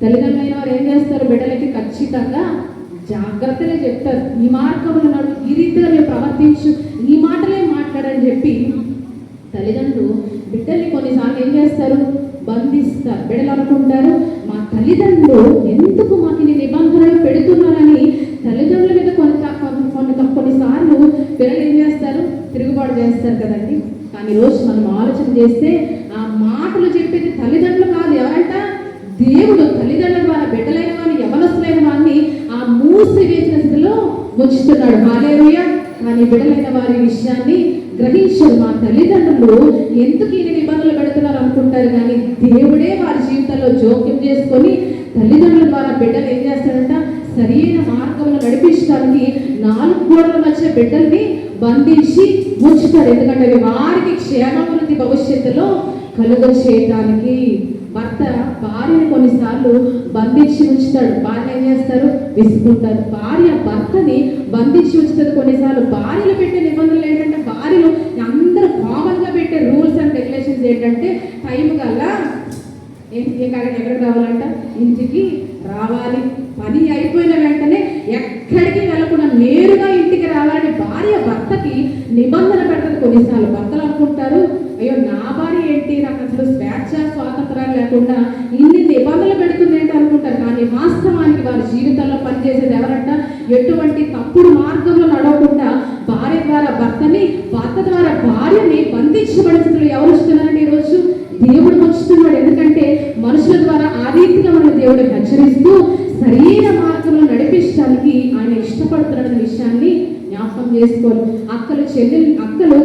తల్లిదండ్రులైన వారు ఏం చేస్తారు? బిడ్డలకి ఖచ్చితంగా జాగ్రత్తగా చెప్తారు, ఈ మార్గంలో నడు, ఈ రీతిలో మీరు ప్రవర్తించు, ఈ మాటలే మాట్లాడని చెప్పి తల్లిదండ్రులు బిడ్డల్ని కొన్నిసార్లు ఏం చేస్తారు? బంధిస్తారు. బిడ్డలు అనుకుంటారు మా తల్లిదండ్రులు ఎందుకు మాకు ఇన్ని నిబంధనలు పెడుతున్నారని తల్లిదండ్రుల మీద కొన్నిసార్లు పిల్లలు ఏం చేస్తారు? తిరుగుబాటు చేస్తారు కదండి. కానీ ఈరోజు మనం ఆలోచన చేస్తే ఆ మాటలు చెప్పేది తల్లిదండ్రులు కాదు, ఎవరంట? దేవుడు తల్లిదండ్రుల ద్వారా బిడ్డలైన వారిని, యవనస్తులైన వారిని ఆ మూసివేసిన స్థితిలో ఉంచుతున్నాడు. హల్లెలూయా. కానీ బిడ్డలైన వారి విషయాన్ని గ్రహించరు. మా తల్లిదండ్రులు ఎందుకు ఈ నిబంధనలు పెడుతున్నారు అనుకుంటారు. కానీ దేవుడే వారి జీవితంలో జోక్యం చేసుకొని తల్లిదండ్రుల ద్వారా బిడ్డలు ఏం చేస్తారంట? సరైన మార్గంలో నడిపించడానికి 4 గోడల మధ్య బిడ్డల్ని బంధించి ఉంచుతాడు. ఎందుకంటే వారికి క్షేమాభివృద్ధి భవిష్యత్తులో కలుగ చేయటానికి. భర్త భార్యని కొన్నిసార్లు బంధించి ఉంచుతాడు. భార్య ఏం చేస్తారు? విసుకుంటారు. భార్య భర్తని బంధించి ఉంచుతుంది. కొన్నిసార్లు భార్యలు పెట్టే నిబంధనలు ఏంటంటే, భార్యలు అందరూ కామన్గా పెట్టే రూల్స్ అండ్ రెగ్యులేషన్స్ ఏంటంటే టైం కల్లా ఎక్కడికి రావాలంట? ఇంటికి రావాలి. పని అయిపోయిన వెంటనే ఎక్కడికి వెళ్ళకుండా నేరుగా ఇంటికి రావాలని భార్య భర్తకి నిబంధన పెడుతుంది. కొన్నిసార్లు భర్తలు అనుకుంటారు, అయ్యో నా భార్య ఏంటి, నాకు అసలు స్వేచ్ఛ స్వాతంత్రాలు లేకుండా ఇన్ని నిబంధనలు పెడుతుంది ఏంటి అనుకుంటారు. కానీ వాస్తవానికి వారి జీవితంలో పనిచేసేది ఎవరంట? ఎటువంటి తప్పుడు మార్గంలో నడవకుండా భార్య ద్వారా భర్తని, భర్త ద్వారా భార్యని బంధించబడిన ఎవరు ఇస్తున్నారండి? ఈరోజు దేవుడు ఉంచుతున్నాడు. ఎందుకంటే మనుషుల ద్వారా ఆ రీతిగా మన దేవుడు హెచ్చరిస్తూ సరైన మార్గంలో నడిపించడానికి ఆయన ఇష్టపడుతున్న విషయాన్ని జ్ఞాపకం చేసుకోవాలి. అక్కలు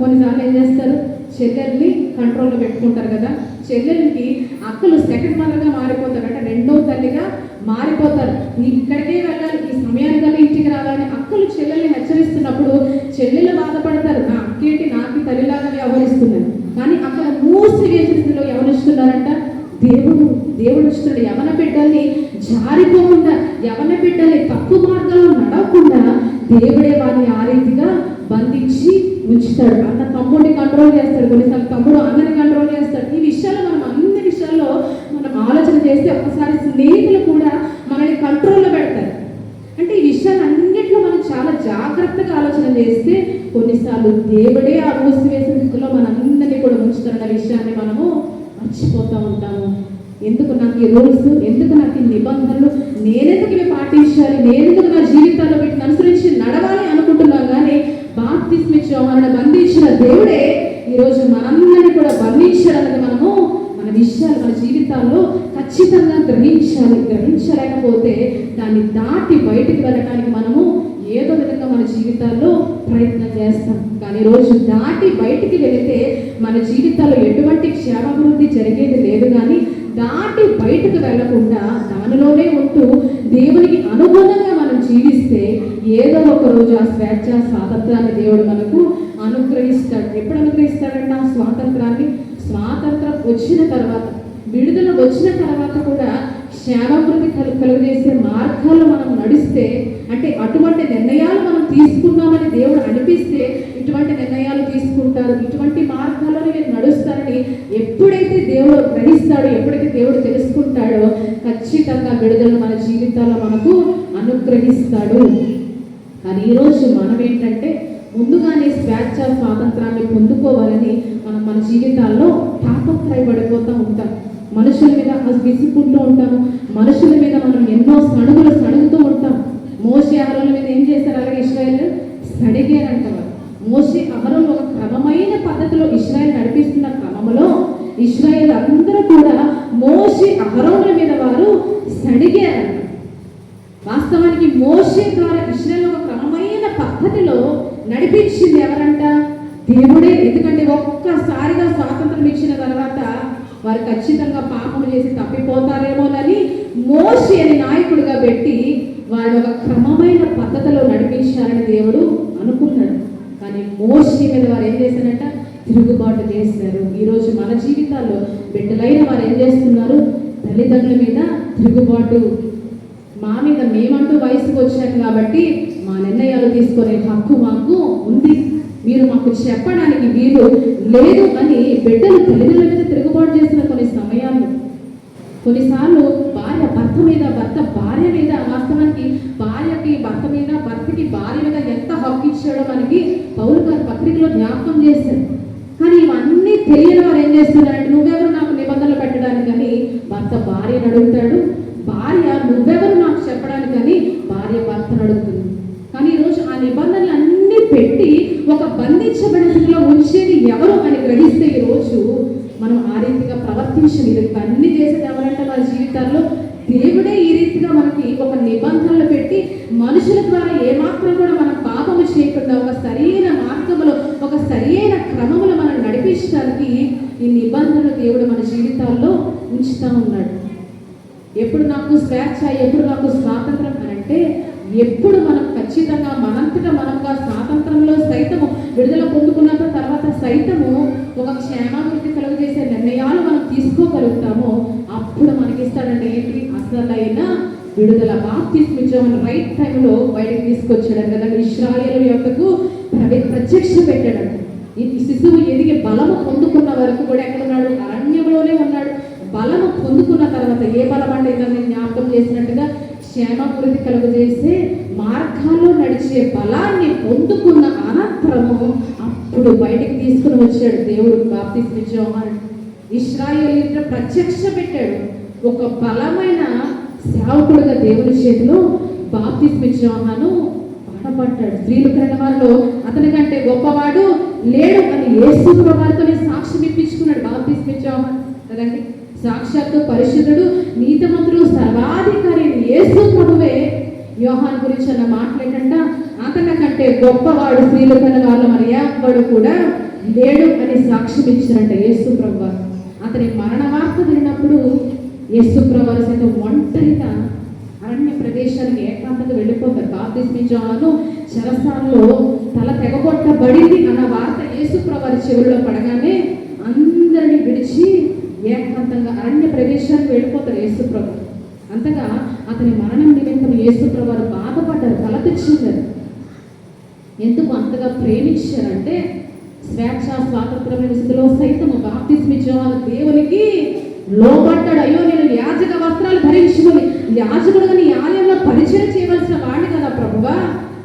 కొన్నిసార్లు ఏం చేస్తారు? చెల్లెల్ని కంట్రోల్లో పెట్టుకుంటారు కదా. చెల్లెలకి అక్కలు సెకండ్ మదర్గా మారిపోతారు, అంటే 2వ తల్లిగా మారిపోతారు. ఇక్కడికే వెళ్ళాలి, ఈ సమయానికల్లా ఇంటికి రావాలని అక్కలు చెల్లెల్ని హెచ్చరిస్తున్నప్పుడు చెల్లెలు బాధపడతారు, నా అక్కేంటి నాకు తల్లిలాగా వ్యవహరిస్తున్నారు. కానీ అక్కడ మూసివేసిలో ఎవరిస్తున్నారంట? దేవుడు ఇస్తున్నాడు. యవన బిడ్డల్ని జారిపోకుండా, యవన బిడ్డల్ని తప్పు మార్గంలో నడవకుండా దేవుడే వారిని ఆ రీతిగా బంధించి ఉంచుతాడు. అన్న తమ్ముడిని కంట్రోల్ చేస్తాడు, కొన్నిసార్లు తమ్ముడు అన్నని కంట్రోల్ చేస్తాడు. ఈ విషయాలు మనం అన్ని విషయాల్లో మనం ఆలోచన చేస్తే ఒకసారి స్నేహితులు కూడా మనల్ని కంట్రోల్లో పెడతారు. అంటే ఈ విషయాలన్నింటిలో మనం చాలా జాగ్రత్తగా ఆలోచన చేస్తే కొన్నిసార్లు దేవుడే ఆ మూసివేసిన స్థితిలో మనందరినీ కూడా ఉంచుతున్న విషయాన్ని మనము మర్చిపోతూ ఉంటాము. ఎందుకు నాకు ఈ రూల్స్, ఎందుకు నాకు ఈ నిబంధనలు, నేనెందుకు ఇవి పాటించాలి, నేనెందుకు నా జీవితాల్లో వీటిని అనుసరించి నడవాలి అనుకుంటున్నాను. యోహానును బంధించిన దేవుడే ఈరోజు మనందరినీ కూడా బంధించడానికి మనము మన విషయాలు మన జీవితాల్లో ఖచ్చితంగా గ్రహించలేకపోతే దాన్ని దాటి బయటికి వెళ్ళడానికి మనము ఏదో విధంగా మన జీవితాల్లో ప్రయత్నం చేస్తాం. కానీ రోజు దాటి బయటికి వెళితే మన జీవితాల్లో ఎటువంటి క్షేమాభివృద్ధి జరిగేది లేదు. కానీ దాటి బయటకు వెళ్లకుండా దానిలోనే ఉంటూ దేవునికి అనుగుణంగా మనం జీవిస్తే ఏదో ఒక రోజు ఆ స్వేచ్ఛ స్వాతంత్రాన్ని దేవుడు మనకు అనుగ్రహిస్తాడు. ఎప్పుడు అనుగ్రహిస్తాడంటే ఆ స్వాతంత్రం వచ్చిన తర్వాత, విడుదల వచ్చిన తర్వాత కూడా క్షేమాభివృద్ధి కలుగజేసే మార్గాల్లో మనం నడిస్తే, అంటే అటువంటి నిర్ణయాలు మనం తీసుకున్నామని దేవుడు అనిపిస్తే ఇటువంటి నిర్ణయాలు తీసుకుంటారు, ఇటువంటి మార్గాల్లోనే మీరు నడుస్తారని ఎప్పుడైతే దేవుడు గ్రహిస్తాడో, ఎప్పుడైతే దేవుడు తెలుసుకుంటాడో ఖచ్చితంగా విడుదల మన జీవితాల్లో మనకు అనుగ్రహిస్తాడు. కానీ ఈరోజు మనం ఏంటంటే ముందుగానే స్వేచ్ఛ స్వాతంత్రాన్ని పొందుకోవాలని మనం మన జీవితాల్లో తాపత్రయపడిపోతూ ఉంటాం. మనుషుల మీద విసుక్కుంటూ ఉంటాము. మనుషుల మీద మనం ఎన్నో సడుగుతూ ఉంటాం. మోషే అహరోనుల మీద ఏం చేశారు? అలాగే ఇశ్రాయేలు సడిగారంటారు. మోషే అహరోను ఒక క్రమమైన పద్ధతిలో ఇశ్రాయేలు నడిపిస్తున్న క్రమంలో ఇశ్రాయేలు అందరూ కూడా మోషే అహరోనుల మీద వారు సడిగారంట. వాస్తవానికి మోషే ద్వారా ఇశ్రాయేలు ఒక క్రమమైన పద్ధతిలో నడిపించింది ఎవరంట? దేవుడే. ఎందుకంటే ఒక్కసారిగా స్వాతంత్రం ఇచ్చిన తర్వాత వారు ఖచ్చితంగా పాపం చేసి తప్పిపోతారేమోనని మోషేని నాయకుడిగా పెట్టి వారు ఒక క్రమమైన పద్ధతిలో నడిపించాలని దేవుడు అనుకున్నాడు. కానీ మోషే మీద వారు ఏం చేశారంట? తిరుగుబాటు చేశారు. ఈరోజు మన జీవితాల్లో బిడ్డలైన వారు ఏం చేస్తున్నారు? తల్లిదండ్రుల మీద తిరుగుబాటు. మా మీద మేమంటూ వయసుకు వచ్చాం కాబట్టి మా నిర్ణయాలు తీసుకునే హక్కు మాకు ఉంది, మీరు మాకు చెప్పడానికి వీలు లేదు అని బిడ్డలు తల్లిదండ్రుల మీద తిరుగుబాటు చేసిన కొన్నిసార్లు భార్య భర్త మీద, భర్త భార్య మీద, వాస్తవానికి భార్యకి భర్త మీద, భర్తకి భార్య మీద ఎంత హక్కు ఇచ్చాడో మనకి పౌలు గారి పత్రికలో జ్ఞాపకం చేశారు. కానీ ఇవన్నీ తెలియని వారు ఏం చేస్తున్నారంటే నువ్వెవరు నాకు నిబంధనలు పెట్టడానికి అని భర్త భార్యను అడుగుతాడు, భార్య నువ్వెవరు నాకు చెప్పడానికి అని భార్య భర్తను అడుగుతుంది. కానీ ఈరోజు ఆ నిబంధనలు అన్నీ పెట్టి ఒక బంధించబడిన స్థితిలో ఉంచేది ఎవరు అని గ్రహిస్తే ఈరోజు మనం ఆ రీతిగా ప్రవర్తించిన ఇవన్నీ చేసేది ఎవరంటే మన జీవితాల్లో దేవుడే ఈ రీతిగా మనకి ఒక నిబంధనలు పెట్టి మనుషుల ద్వారా ఏమాత్రం కూడా మనం పాపము చేయకుండా ఒక సరైన మార్గంలో, ఒక సరైన క్రమంలో మనం నడిపించడానికి ఈ నిబంధనలు దేవుడు మన జీవితాల్లో ఉంచుతూ ఉన్నాడు. ఎప్పుడు నాకు స్వేచ్ఛ, ఎప్పుడు నాకు స్వాతంత్రం అని అంటే ఎప్పుడు మనం ఖచ్చితంగా మనంతటా మనముగా స్వాతంత్రంలో సైతము విడుదల పొందుకున్న తర్వాత సైతము ఒక క్షేమాభివృద్ధి కలుగజేసే నిర్ణయాలు మనం తీసుకోగలుగుతామో అప్పుడు మనకి ఇస్తాడంటే ఏంటి? అసలైన విడుదల. బాప్తిస్మం ఇచ్చామని రైట్ టైంలో బయటకు తీసుకొచ్చాడు కదా. ఇశ్రాయేలు యొక్కకు ప్రత్యక్ష పెట్టాడంట. ఈ శిశువు ఎదిగి బలము పొందుకున్న వరకు కూడా ఎక్కడ ఉన్నాడు? అరణ్యంలోనే ఉన్నాడు. బలము పొందుకున్న తర్వాత ఏ బలం అంటే నేను జ్ఞాపకం చేసినట్టుగా క్షేమాభివృద్ధి కలుగజేసే మార్గాల్లో నడిచే బలాన్ని పొందుకున్న అనంతరము అప్పుడు బయటికి తీసుకుని వచ్చాడు దేవుడు బాప్తిస్మం ఇచ్చే యోహాను. ఇశ్రాయేలీయులకు ప్రత్యక్ష పెట్టాడు. ఒక బలమైన సేవకుడుగా దేవుని చేతిలో బాప్తిస్మం ఇచ్చే యోహాను పాటపడ్డాడు. స్త్రీలు కన్న వారిలో అతని కంటే గొప్పవాడు లేడు అని యేసు ప్రభువుతోనే సాక్ష్యం ఇప్పించుకున్నాడు బాప్తిస్మం ఇచ్చే యోహాను కదండి. సాక్షాత్తు పరిశుద్ధుడు, నీతిమంతుడు, సర్వాధికారి యేసు ప్రభువే యోహాను గురించి అన్న మాట్లాడంట. అతని కంటే గొప్పవాడు స్త్రీలు కన్న వాళ్ళ మరి ఎవడు కూడా లేడు అని సాక్ష్యం ఇచ్చారంట యేసు ప్రభు. అతని మరణ వార్త విన్నప్పుడు యేసు ప్రభు సైతం ఒంటరిగా అరణ్య ప్రదేశానికి ఏకాంతంగా వెళ్ళిపోతారు. బాప్తిస్మం ఇచ్చే యోహాను చెరసాలలో తల తెగగొట్టబడింది అన్న వార్త యేసు ప్రభు చెవుల్లో పడగానే అందరినీ విడిచి ఏకాంతంగా అరణ్య ప్రదేశానికి వెళ్ళిపోతారు యేసు ప్రభు. అంతగా అతని మరణం నిమిత్తం యేసు ప్రభు బాధపడ్డారు, తల తెచ్చిందారు. ఎందుకు అంతగా ప్రేమించారంటే స్వేచ్ఛ స్వాతంత్రమైన స్థితిలో సైతము బాప్తిస్మం ఇచ్చే యోహాను దేవునికి లోబడ్డాడు. అయ్యో నేను యాజక వస్త్రాలు ధరించుకొని యాజకుడుగా నీ ఆలయంలో పరిచయం చేయవలసిన వాడిని కదా ప్రభువా,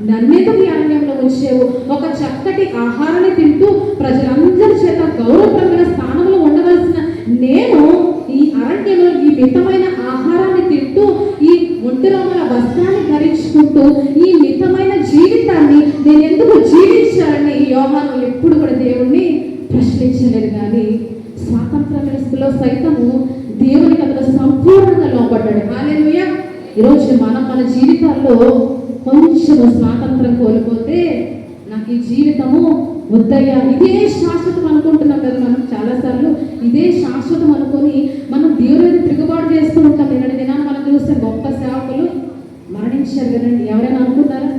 నన్నెందుకు ఈ అరణ్యంలో ఉంచేవు? ఒక చక్కటి ఆహారాన్ని తింటూ ప్రజలందరి చేత గౌరవప్రదమైన స్థానంలో ఉండవలసిన నేను ఈ అరణ్యంలో ఈ మితమైన ఆహారాన్ని తింటూ, ఈ ఒంటిరోమల వస్త్రాన్ని ధరించుకుంటూ ఈ మితమైన జీవితాన్ని నేను ఎందుకు జీవించాలని యోహాను ఎప్పుడు కూడా దేవుణ్ణి ప్రశ్నించలేదు. కానీ స్వాతంత్ర స్థితిలో సైతము దేవునికి అతను సంపూర్ణంగా లోపడ్డాడు. హల్లెలూయా. ఈరోజు మన జీవితాల్లో కొంచెం స్వాతంత్రం కోల్పోతే నాకు ఈ జీవితము వద్దయ్యా, ఇదే శాశ్వతం అనుకుంటున్నాం కదా. మనం చాలాసార్లు ఇదే శాశ్వతం అనుకొని మనం దేవుని తిరుగుబాటు చేస్తూ ఉంటాం. నిన్నటి దినాన్ని మనం చూస్తే గొప్ప సేవకులు మరణించారు కదండి. ఎవరైనా అనుకున్నారా?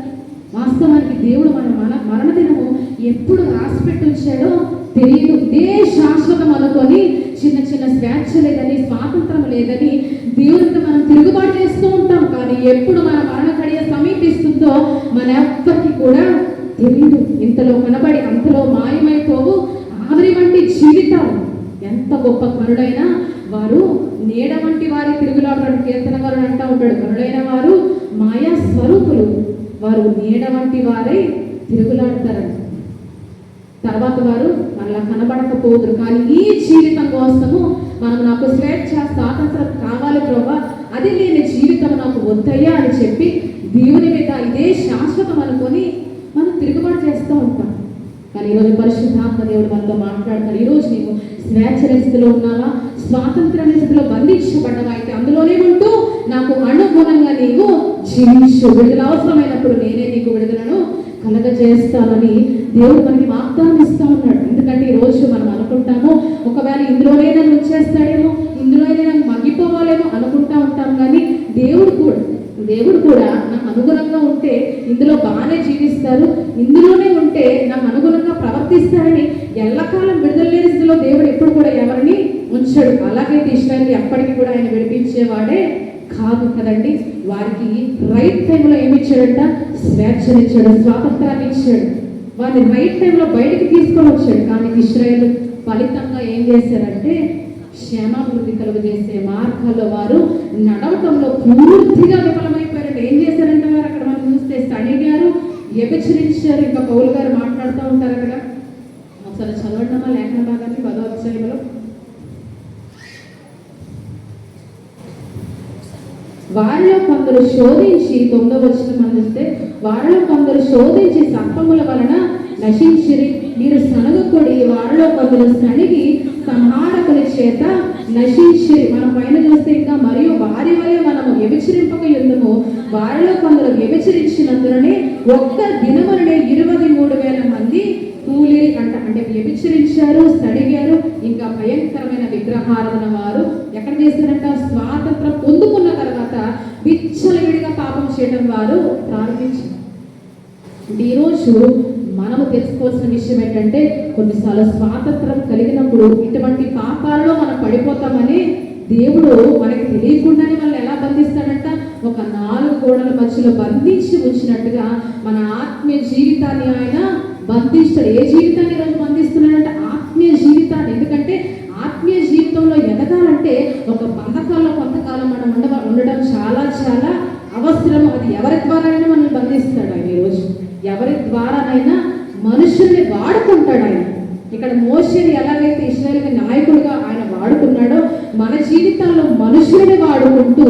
వాస్తవానికి దేవుడు మన మరణ దినము ఎప్పుడు రాసిపెట్టి ఉంచాడో తెలియదు. ఇదే శాశ్వతం అనుకొని చిన్న చిన్న స్వేచ్ఛ లేదని, స్వాతంత్రం లేదని దేవుడితో మనం తిరుగుబాటు చేస్తూ ఉంటాం. కానీ ఎప్పుడు మన మరణ గడియ సమీపిస్తుందో మన ఎవ్వరికి కూడా తెలియదు. ఇంతలో కనబడి అంతలో మాయమైపోవు ఆవిరి వంటి జీవితం. ఎంత గొప్ప కరుడైనా వారు నీడ వంటి వారి తిరుగులాడతాడు. కీర్తన వారు అంటూ ఉంటాడు, కరుడైన వారు మాయా స్వరూపులు, వారు నీడ వంటి వారై తిరుగులాడతారంట. తర్వాత వారు మనలా కనబడకపోదురు. కానీ ఈ జీవితం కోసము మనం నాకు స్వేచ్ఛ స్వాతంత్రం కావాలి ప్రభా, అది లేని జీవితం నాకు వద్దయ్యా అని చెప్పి దేవుని మీద ఇదే శాశ్వతం అనుకొని మనం తిరుగుబాటు చేస్తూ ఉంటాం. కానీ ఈరోజు పరిశుద్ధాత్మ దేవుడు మనతో మాట్లాడతాడు. ఈరోజు నీవు స్వేచ్ఛ స్థితిలో ఉన్నావా, స్వాతంత్ర స్థితిలో బంధించబడ్డవా అయితే అందులోనే ఉంటూ నాకు అనుగుణంగా నీవు జీవించు. విడుదల అవసరమైనప్పుడు నేనే నీకు విడుదలను కలగజేస్తానని దేవుడు మనకి వాగ్దానం ఇస్తూ ఉన్నాడు. ఎందుకంటే ఈరోజు మనం అనుకుంటాము ఒకవేళ ఇందులోనే నన్ను ఉంచేస్తాడేమో, ఇందులోనే నాకు మగ్గిపోవాలేమో అనుకుంటా ఉంటాం. కానీ దేవుడు కూడా నాకు అనుగుణంగా ఉంటే ఇందులో బాగానే జీవిస్తారు, ఇందులోనే ఉంటే నాకు అనుగుణంగా ప్రవర్తిస్తారని ఎల్లకాలం విడుదల లేని స్థితిలో దేవుడు ఎప్పుడు కూడా ఎవరిని ఉంచాడు. అలాగైతే ఇశ్రాయేలు ఎప్పటికీ కూడా ఆయన విడిపించేవాడే కాదు కదండి. వారికి రైట్ టైంలో ఏమిచ్చాడంట? స్వేచ్ఛనిచ్చాడు, స్వాతంత్రాన్ని ఇచ్చాడు. వారిని రైట్ టైంలో బయటికి తీసుకొని వచ్చాడు. కానీ ఇశ్రాయేలు ఫలితంగా ఏం చేశారంటే క్షేమాభివృద్ధి కలుగజేసే మార్గాల్లో వారు నడవటంలో పూర్తిగా విఫలమైపోయారంటే ఏం చేశారంటే వారు అక్కడ మనం చూస్తే సణిగారు, వ్యభిచరించారు. ఇంకా పౌలు గారు మాట్లాడుతూ ఉంటారు అక్కడ. ఒకసారి చదవడమా లేఖన భాగాన్ని 10వ అధ్యాయంలో. వారిలో కొందరు శోధించి 9వ వచనం అందిస్తే వారిలో కొందరు శోధించి సర్పముల వలన నశించిరి, మీరు సనగకుడి. వారిలో కొందరు సణిగి సంహారకుల చేత నశించిరి. మనం పైన చూస్తే ఇంకా మరియు వారి వలె మనము వ్యభిచరింపక యుద్ధము, వారిలో కొందరు వ్యభిచరించినందుననే ఒక్క దినముననే 23,000 మంది కూలిరి అంట. అంటే వ్యభిచరించారు, సడిగారు, ఇంకా భయంకరమైన విగ్రహారాధన వారు ఎక్కడ చేస్తారంట? స్వాతంత్రం పొందుకున్న తర్వాత విచ్చలవిడిగా పాపం చేయడం వారు ప్రారంభించారు. ఈరోజు మనము తెలుసుకోవాల్సిన విషయం ఏంటంటే కొన్నిసార్లు స్వాతంత్రం కలిగినప్పుడు ఇటువంటి పాపాలలో మనం పడిపోతామని దేవుడు మనకి తెలియకుండానే మనల్ని ఎలా బంధిస్తాడంట? ఒక 4 గోడల మధ్యలో బంధించి ఉంచినట్టుగా మన ఆత్మీయ జీవితాన్ని ఆయన బంధిస్తాడు. ఏ జీవితాన్ని ఈరోజు బంధిస్తున్నాడంటే? ఆత్మీయ జీవితాన్ని. ఎందుకంటే ఆత్మీయ జీవితంలో ఎదగాలంటే ఒక బంధకాల్లో కొంతకాలం మనం ఉండడం చాలా చాలా అవసరం. అది ఎవరి ద్వారానైనా మనల్ని బంధిస్తాడు ఆయన. ఈరోజు ఎవరి ద్వారానైనా మనుషుల్ని వాడుకుంటాడు ఆయన. ఇక్కడ మోషేని ఎలాగైతే ఇశ్రాయేలుకి నాయకుడిగా ఆయన వాడుకున్నాడో మన జీవితాల్లో మనుషుల్ని వాడుకుంటూ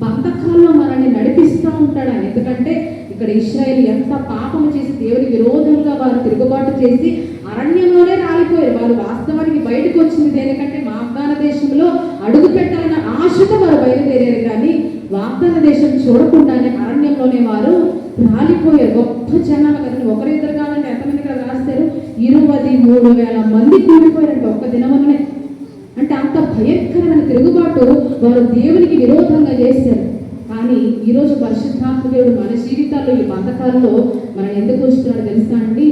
బంధకాల్లో మనల్ని నడిపిస్తూ ఉంటాడు ఆయన. ఎందుకంటే ఇక్కడ ఇశ్రాయేలు ఎంత పాపము చేసి దేవునికి విరోధంగా వారు తిరుగుబాటు చేసి అరణ్యంలోనే రాలిపోయారు. వారు వాస్తవానికి బయటకు వచ్చింది దేనికంటే వాగ్దాన దేశంలో అడుగు పెట్టాలన్న ఆశతో వారు బయలుదేరారు. కానీ వాగ్దాన దేశం చూడకుండానే అరణ్యంలోనే వారు రాలిపోయారు. గొప్ప జనాలు కదండి. ఒకరిద్దరు కాదండి, ఎంతమంది ఇక్కడ రాస్తారు? 23,000 మంది కూలిపోయారంటే ఒక్క దినమునే. అంటే అంత భయంకరమైన తిరుగుబాటు వారు దేవునికి విరోధంగా చేశారు. కానీ ఈరోజు పరిశుద్ధాత్మ దేవుడు మన జీవితాల్లో ఈ బంధకాల్లో మనం ఎందుకు వస్తున్నాడో తెలుసా అండి?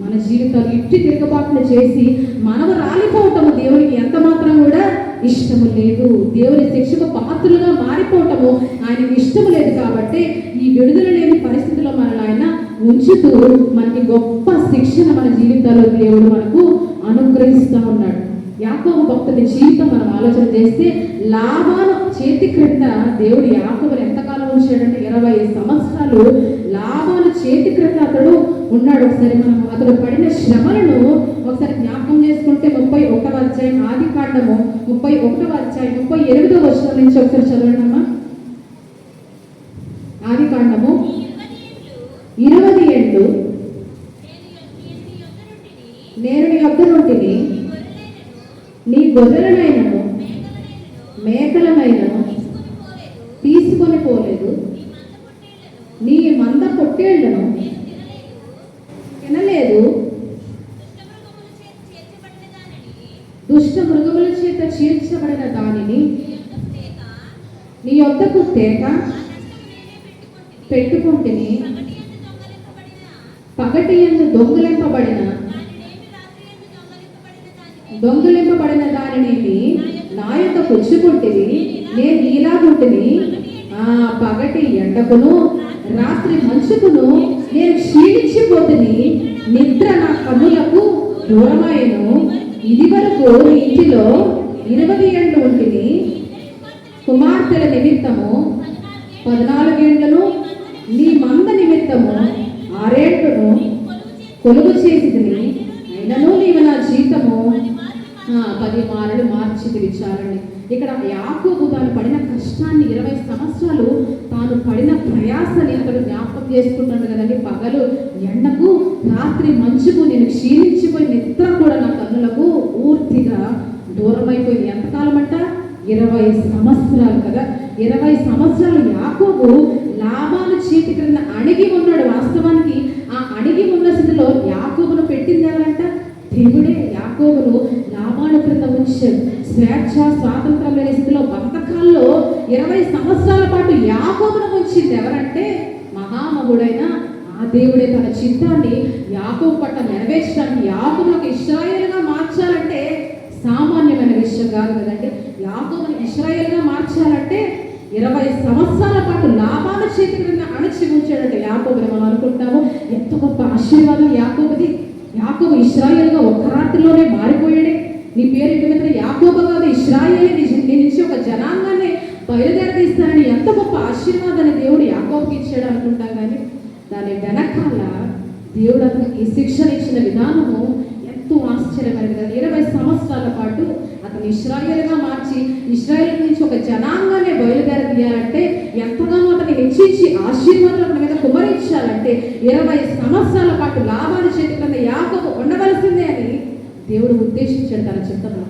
మన జీవితాలు ఇట్టి తిరుగుబాటును చేసి మనము రాలిపోవటము దేవునికి ఎంత మాత్రం కూడా ఇష్టము లేదు. దేవుని శిక్షకు పాత్రలుగా మారిపోవటము ఆయనకి ఇష్టము లేదు. కాబట్టి ఈ విడుదల లేని పరిస్థితిలో మనల్ని ఆయన ఉంచుతూ మనకి గొప్ప శిక్షణ మన జీవితాల్లో దేవుడు మనకు అనుగ్రహిస్తూ ఉన్నాడు. యాకోబు భక్తుడి జీవితం మనం ఆలోచన చేస్తే లాబాను చేతి క్రింద దేవుడు యాకోబుని ఎంతకాలం ఉంచాడంటే 20 సంవత్సరాలు లాబాను చేతి క్రింద అతడు ఉన్నాడు. ఒకసారి మనం అతడు పడిన శ్రమలను ఒకసారి జ్ఞాపకం చేసుకుంటే 31వ అధ్యాయం ఆది కాండము 31వ అధ్యాయం 38వ వచనం నుంచి ఒకసారి చదవండి అమ్మా. ఆది కాండము 20 ఏళ్ళు నేను నీ యొద్ద నుండి నీ గొర్రెలనైనను మేకలనైనను తీసుకొని పోలేదు, నీ మంద పొట్టేళ్లను తినలేదు, దుష్ట మృగముల చేత చీల్చబడిన దానిని నీ యొద్దకు తేక పెట్టుకుంటుని, పగటి యందు దొంగలింపబడిన దానిని నా యొక్క పుచ్చుకుంటుంది. నేను ఇలాగుంటుంది, పగటి ఎండకును రాత్రి మంచుకును నేను క్షీణించిపోతుంది. నిద్ర నా కన్నులకు దూరమాయను. ఇది వరకు ఇంటిలో 20 ఏళ్ళు ఉంటుంది. కుమార్తెల నిమిత్తము 14 ఏళ్లను, నీ మంద నిమిత్తము 6 ఏళ్లను కొలువు చేసిదిని. అయినను నీవు నా జీతము 10 మారులు మార్చి విచారండి. ఇక్కడ యాకోబు తాను పడిన కష్టాన్ని 20 సంవత్సరాలు తాను పడిన ప్రయాసాన్ని అతడు జ్ఞాపకం చేసుకుంటాడు కదండి. పగలు ఎండకు రాత్రి మంచుకు నేను క్షీణించిపోయి నిద్ర కూడా నా కన్నులకు పూర్తిగా దూరమైపోయింది. ఎంతకాలం అంట? 20 సంవత్సరాలు కదా. 20 సంవత్సరాలు యాకోబు లాబాను చేతి క్రింద అణిగి ఉన్నాడు. వాస్తవానికి ఆ అణిగి ఉన్న స్థితిలో యాకోబును పెట్టింది ఎవరంట? దేవుడే. యాకోబును లాబాను క్రింద ఉంచాడు. స్వేచ్ఛ స్వాతంత్రం లేని స్థితిలో బంధకాల్లో 20 సంవత్సరాల పాటు యాకోబును ఉంచింది ఎవరంటే మహామహుడైన ఆ దేవుడే. తన చిత్తాన్ని యాకోబు పట్ల నెరవేర్చడానికి, యాకోబును ఇశ్రాయేలుగా మార్చాలంటే సామాన్యమైన విషయం కాదు కదండి. యాకోబును ఇశ్రాయేలుగా మార్చాలంటే 20 సంవత్సరాల పాటు లాబాను చేతి క్రింద అణచి ఉంచాడంటే యాకోబుని మనం అనుకుంటాము ఎంత గొప్ప ఆశీర్వాదం యాకోబుది. యాకోబు ఇశ్రాయేలుగా ఒక్క రాత్రిలోనే మారిపోయాడే. నీ పేరు ఇంటి మీద యాకోబు కాదు, ఇశ్రాయేలే. నీ నుంచి ఒక జనాంగాన్ని బయలుదేరదీస్తానని ఎంత గొప్ప ఆశీర్వాదాన్ని దేవుడు యాకోబుకి ఇచ్చాడు అనుకుంటాం. కానీ దాని వెనకాల దేవుడు అతనికి శిక్షణ ఇచ్చిన విధానము ఎంతో ఆశ్చర్యమైనది కదా. 20 సంవత్సరాల పాటు అతను ఇశ్రాయేలుగా మార్చి ఇశ్రాయేల్ నుంచి ఒక జనాంగాన్ని బయలుదేరదీయాలంటే, ఎంతగానో అతన్ని హెచ్చించి ఆశీర్వాదాలు అతని మీద కుమరించాలంటే 20 సంవత్సరాల పాటు లాబాను చేతి కింద యాకోబు ఉండవలసిందే అని దేవుడు ఉద్దేశించాడు తన చిత్తంలో.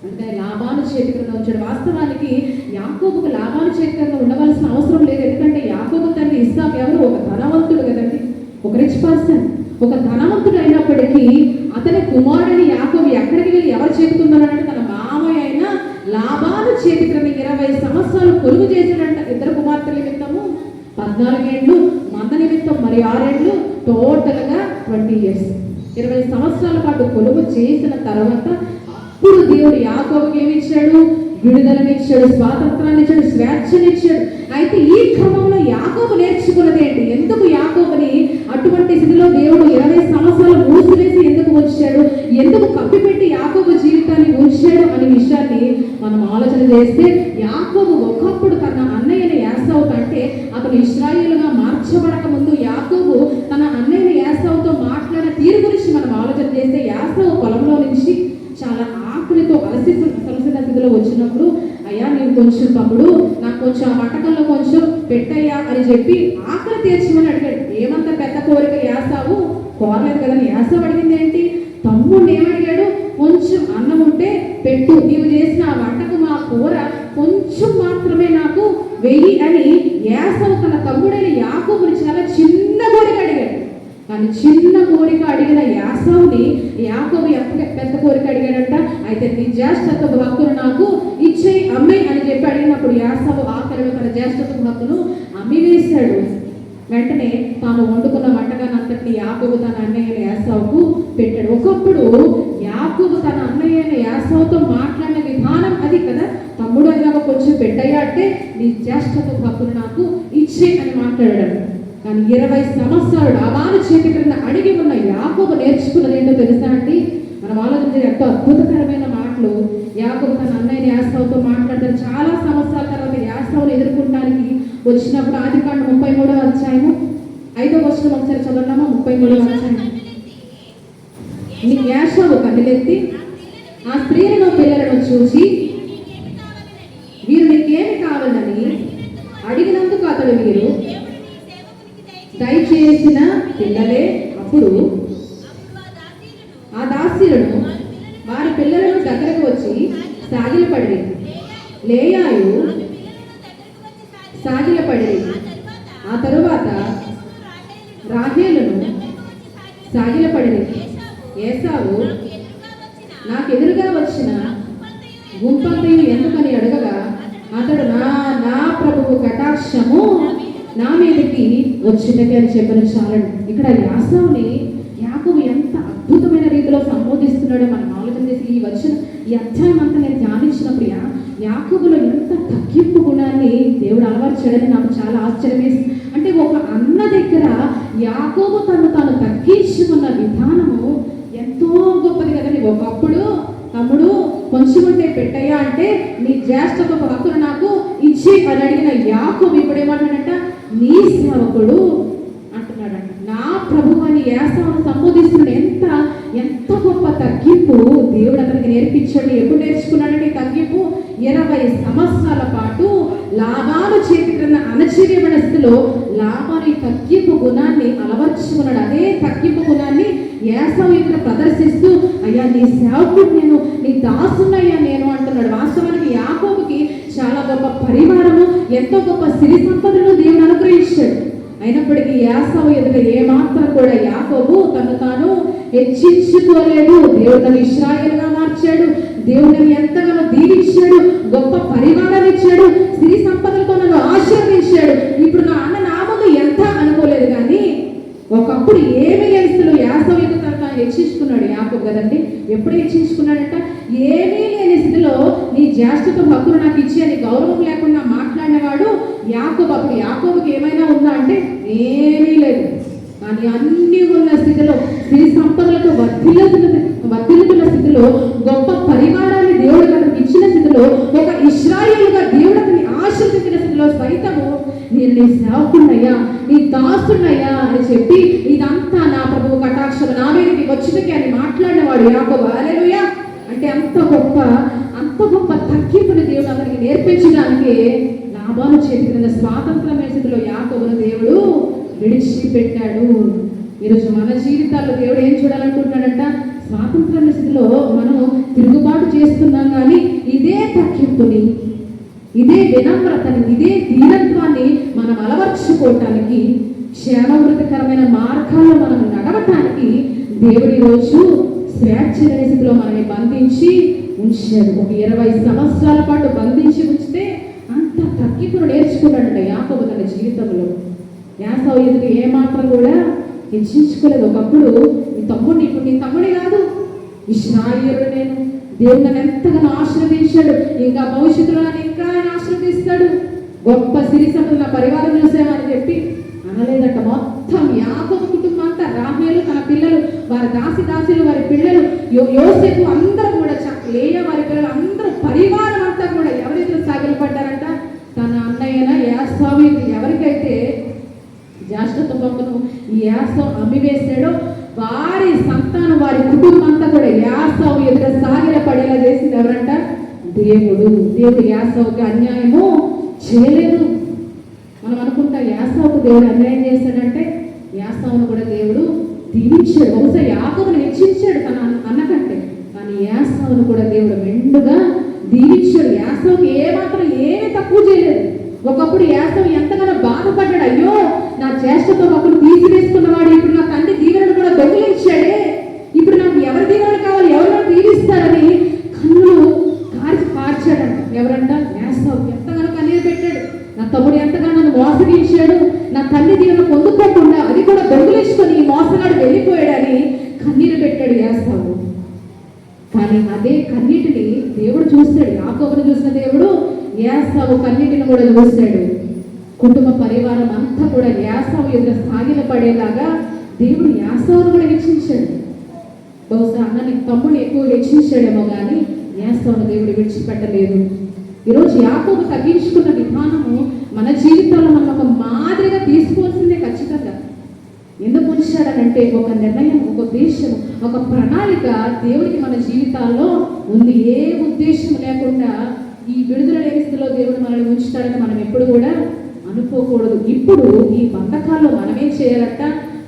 అంటే లాబాను చేతి కింద ఉంచాడు. వాస్తవానికి యాకోబుకు లాబాను చేతి కింద ఉండవలసిన అవసరం లేదు. ఎందుకంటే యాకోబు తండ్రి ఇస్సాకు ఎవరు? ఒక ధనవంతుడు కదండి, ఒక రిచ్ పర్సన్. ఒక ధనవంతుడు అయినప్పటికీ అతని కుమారుడిని యాకోబు ఎక్కడికి వెళ్ళి ఎవరు చేతుకున్నారంటే తన మామయ్య అయిన లాబాను చేతి క్రింద 20 సంవత్సరాలు కొలువు చేశాడంట. 2 కుమార్తెల నిమిత్తము 14 ఏళ్ళు, మంద నిమిత్తం మరి 6 ఏళ్ళు, టోటల్గా 20 years. 20 సంవత్సరాల పాటు కొలువు చేసిన తర్వాత అప్పుడు దేవుడు యాకోబుకి ఏమి ఇచ్చాడు? విడుదలనిచ్చాడు, స్వాతంత్రాన్ని ఇచ్చాడు, స్వేచ్ఛనిచ్చాడు. అయితే ఈ క్రమంలో యాకోబు నేర్చుకున్నది ఏంటి? ఎందుకు యాకోబుని అటువంటి స్థితిలో దేవుడు 20 సంవత్సరాలు మూసివేసి ఎందుకు ఉంచాడు? ఎందుకు కప్పిపెట్టి యాకోబు జీవితాన్ని ఉంచాడు అనే విషయాన్ని మనం ఆలోచన చేస్తే, యాకోబు ఒకప్పుడు తన అన్నయ్యని యాసావు కంటే అతను ఇశ్రాయేలుగా మార్చబడక ముందు యాకోబు తన అన్నయ్యని యాసావుతో మాట్లాడిన తీరు గురించి మనం ఆలోచన చేస్తే, యాసావు పొలంలో నుంచి చాలా ఆకలితో అలసిన స్థితిలో వచ్చినప్పుడు, అయ్యా నేను కొంచెం తమ్ముడు నాకు కొంచెం ఆ వంటకంలో కొంచెం పెట్టయ్యా అని చెప్పి ఆకలి తీర్చమని అడిగాడు. ఏమంత పెద్ద కోరిక యాసావు కోరలేదు కదా. యాసావు అడిగింది ఏంటి? తమ్ముడిని ఏమడిగాడు? కొంచెం అన్నం ఉంటే పెట్టు, నీవు చేసిన ఆ వంటకం ఆ కూర కొంచెం మాత్రమే నాకు వెయ్యి అని యాసావు తన తమ్ముడైన యాకోబుని చాలా చిన్న కోరిక అడిగాడు. కానీ చిన్న కోరిక అడిగిన యాసావుని యాకోబు ఎంత పెద్ద కోరిక అడిగాడంట. అయితే నీ జ్యేష్ఠత్వ హక్కును నాకు ఇచ్చేయి, అమ్మాయి అని చెప్పి అడిగినప్పుడు యాసావు ఆఖరిలో తన జ్యేష్ఠత్వ హక్కును అమ్మివేశాడు. వెంటనే తాను వండుకున్న వంటకాన్ని అంతటిని యాకోబు తన అన్నయ్య యాసావుకు పెట్టాడు. ఒకప్పుడు యాకోబు తన అన్నయ్య యాసావుతో మాట్లాడిన విధానం అది కదా. తమ్ముడు అయ్యాక కొంచెం పెట్టయ్యా అంటే నీ జ్యేష్ఠత్వ హక్కును నాకు ఇచ్చే అని మాట్లాడాడు. కానీ 20 సంవత్సరాలు లాబాను చేతి క్రింద అడిగి ఉన్న యాకోబు నేర్చుకున్నది ఏంటో తెలుసా అండి? మనం ఆలోచించే ఎంతో అద్భుతకరమైన మాటలు యాకోబు తన అన్నయ్య యాసావుతో మాట్లాడతారు. చాలా సంవత్సరాల తర్వాత యాసావును ఎదుర్కొనడానికి వచ్చినప్పుడు ఆదికాండం 33వ అధ్యాయము 5వ వచనం ఒకసారి చదవన్నామా? 33వ అధ్యాయం. నీ యాసావు కన్నెలెత్తి ఆ స్త్రీలను పిల్లలను చూసి వీరు నీకేమి కావాలని అడిగినందుకు అతడు వీరు దయచేసిన పిల్లలే. అప్పుడు ఆ దాసి సాగిలపడిరి. లేయాయు సాగిలపడిరి. ఆ తరువాత రాహేలును సాగిలపడిరి. ఏసావు నాకు ఎదురుగా వచ్చిన గుంపంతయు ఎందుకని అడగగా అతడు నా ప్రభువు కటాక్షము నా మీదకి వచ్చినది అని చెప్పిన చాలండి. ఇక్కడ యాసావుని యాకోబు ఎంత అద్భుతమైన రీతిలో సంబోధిస్తున్నాడో మనం ఆలోచన చేసి ఈ అధ్యాయం అంతా నేను ధ్యానించినప్పుడు యాకోబులో ఎంత తగ్గింపు గుణాన్ని దేవుడు అలవర్చాడని నాకు చాలా ఆశ్చర్యం వేసింది. అంటే ఒక అన్న దగ్గర యాకోబు తాను తగ్గించుకున్న విధానము ఎంతో గొప్పది కదండి. ఒకప్పుడు తమ్ముడు కొంచెం ఉంటే పెట్టయ్యా అంటే నీ జ్యేష్ఠత హక్కును నాకు ఇచ్చి అని అడిగిన యాకోబు ఇప్పుడు ఏమన్నాడంట, నీ సేవకుడు అంటున్నాడంట. నా ప్రభు అని ఏసావును సంబోధిస్తున్నాడు. ఎంత గొప్ప తగ్గింపు దేవుడు అతనికి నేర్పించాడు. ఎప్పుడు నేర్చుకున్నాడంటే తగ్గింపు 20 సంవత్సరాల పాటు లాభాలు చేతికిన్న అణచివేయబడిన స్థితిలో లాభాన్ని తగ్గింపు గుణాన్ని అలవర్చుకున్నాడు. అదే తగ్గింపు గుణాన్ని ఏసావు ఇక్కడ ప్రదర్శిస్తూ అయ్యా నీ సేవకుడు నేను, నీ దాసునయ్యా నేను అంటున్నాడు. వాస్తవానికి యాకోబుకి చాలా గొప్ప పరివారము, ఎంతో గొప్ప సిరి సంపదలను దేవుడు అనుగ్రహించాడు. అయినప్పటికీ ఏసావు ఎదుట ఏమాత్రం కూడా యాకోబు తను తాను హెచ్చించుకోలేదు. దేవుడు తను ఇశ్రాయేలుగా మార్చాడు. దేవుడు ఎంతగానో దీవించాడు, గొప్ప పరివారాన్ని ఇచ్చాడు, సిరి సంపదలతో నన్ను ఆశీర్వదించాడు. ఇప్పుడు నా అన్న నా ముందు ఎంత అనుకోలేదు. కానీ ఒకప్పుడు ఏమి లేని స్థితిలో యాకోబు ఎదుట తాను హెచ్చించుకున్నాడు యాకోబు కదండి. ఎప్పుడు హెచ్చించుకున్నాడంట, ఏమీ లేని స్థితిలో నీ జ్యేష్ఠత హక్కును నాకు ఇచ్చి అని గౌరవం లేకుండా మాట్లాడినవాడు యాకోబు. అప్పుడు యాకోబుకి ఏమైనా ఉందా అంటే ఏమీ లేదు. కానీ అన్ని ఉన్న స్థితిలో సిరి సంపదలతో వర్ధిల్లుతున్న స్థితిలో గొప్ప పరివారాన్ని దేవుడు అతనికి ఇచ్చిన స్థితిలో ఒక ఇశ్రాయేలుగా దేవుడు అతన్ని ఆశీర్వదించిన స్థితిలో సైతము నేను నీ సేవకున్నయ్యా, నీ దాసున్నయ్యా అని చెప్పి ఇదంతా నా ప్రభువు కటాక్షం నా మీదకి వచ్చినకి అని మాట్లాడినవాడు యాకోబు. హల్లెలూయా. అంటే అంత గొప్ప తగ్గింపుని దేవుడు అతనికి నేర్పించడానికి లాభాలు చేతికిన స్వాతంత్రమైన స్థితిలో యాకోబును దేవుడు విడిచిపెట్టాడు. ఈరోజు మన జీవితాల్లో దేవుడు ఏం చూడాలనుకుంటున్నాడంట, స్వాతంత్రమైన స్థితిలో మనం తిరుగుబాటు చేస్తున్నాం కానీ ఇదే తగ్గింపుని, ఇదే వినమ్రతని, ఇదే దీనత్వాన్ని మనం అలవర్చుకోవటానికి, క్షేమవృద్ధికరమైన మార్గాల్లో మనం నడవటానికి దేవుడి రోజు స్వేచ్ఛలేని స్థితిలో మనల్ని బంధించి ఉంచాడు. ఒక 20 సంవత్సరాల పాటు బంధించి ఉంచితే అంత తగ్గింపును నేర్చుకున్నాడంట యాకోబు తన జీవితంలో. ఏసావు ఎదుట ఏమాత్రం కూడా హెచ్చించుకోలేదు. ఒకప్పుడు నీ తమ్ముడిని, ఇప్పుడు నీ తమ్ముడి కాదు, ఇశ్రాయేలుడు నేను. దేవుడు నన్ను ఎంతగానో ఆశీర్వదించాడు, ఇంకా భవిష్యత్తులో నన్ను ఇంకా ఆయన ఆశీర్వదిస్తాడు, గొప్ప సిరి సంపద నా పరివారం చూసామని చెప్పి అనలేదట. మొత్తం యాకోబు కుటుంబం అంతా, రాహేలు తన పిల్లలు, వారి దాసులు వారి పిల్లలు, యోసేపు అందరూ కూడా, లేయా వారి పిల్లలు అందరూ, పరివారం అంతా కూడా ఎవరైతే సాగిలపడ్డారంట, తన అన్నయ్యన ఏసావు ఎవరికైతే జ్యేష్ఠత హక్కును ఏసావు అమ్మివేశాడో వారి సంతానం, వారి కుటుంబం అంతా కూడా ఏసావు ఎదుట సాగిలపడేలా చేసింది ఎవరంట, దేవుడు. దేవుడు ఏసావుకి అన్యాయము చేయలేదు. మనం అనుకుంటా ఏసావుకు దేవుడు అన్యాయం చేశాడంటే, ఏసావును కూడా దేవుడు దీవించాడు. బహుశా యాకోబును హెచ్చించాడు తన అన్నకంటే, కానీ ఏసావును కూడా దేవుడు మెండుగా దీవించాడు. ఏసావుకి ఏమాత్రం ఏమీ తక్కువ చేయలేదు. ఒకప్పుడు ఏసావు ఎంతగానో బాధపడ్డాడు, అయ్యో నా జ్యేష్ఠతో ఒకరు తీసివేసుకున్నవాడు ఇప్పుడు నా తండ్రి దీవెనను కూడా దొంగిలించాడే, ఇప్పుడు నాకు ఎవరి దీవెనలు కావాలి, ఎవరు దీవిస్తారని కన్నులు కార్చాడంట. ఎవరంట, ఏసావు ఎంతగానో కన్నీరు పెట్టాడు. నా తమ్ముడు ఎంతగానో నన్ను మోసగించాడు, నా తండ్రి దీవెన పొందుకోకుండా అది కూడా దొంగిలించుకొని మోసగాడు వెళ్ళిపోయాడని కన్నీరు పెట్టాడు ఏసావు. కానీ అదే కన్నీటిని దేవుడు చూశాడు. యాకోబును చూసిన దేవుడు ఏసావు కన్నీటిని కూడా చూశాడు. కుటుంబ పరివారం అంతా కూడా ఏసావు ఎదుట సాగిలపడేలాగా దేవుడు ఏసావును కూడా హెచ్చించాడు. బహుశా అన్నని తమ్ముడిని ఎక్కువ హెచ్చించాడేమో కానీ ఏసావును దేవుడు విడిచిపెట్టలేదు. ఈరోజు యాకోబు తగ్గించుకున్న విధానము మన జీవితంలో మనం ఒక మాదిరిగా తీసుకోవాల్సిందే ఖచ్చితంగా. ఎందుకు ఉంచాడనంటే ఒక నిర్ణయం, ఒక ఉద్దేశం, ఒక ప్రణాళిక దేవుడికి మన జీవితాల్లో ఉంది. ఏ ఉద్దేశం లేకుండా ఈ విడుదల లేని స్థితిలో దేవుడు మనల్ని ఉంచుతాడని మనం ఎప్పుడు కూడా అనుకోకూడదు. ఇప్పుడు ఈ బంధకాల్లో మనమేం చేయాలంట,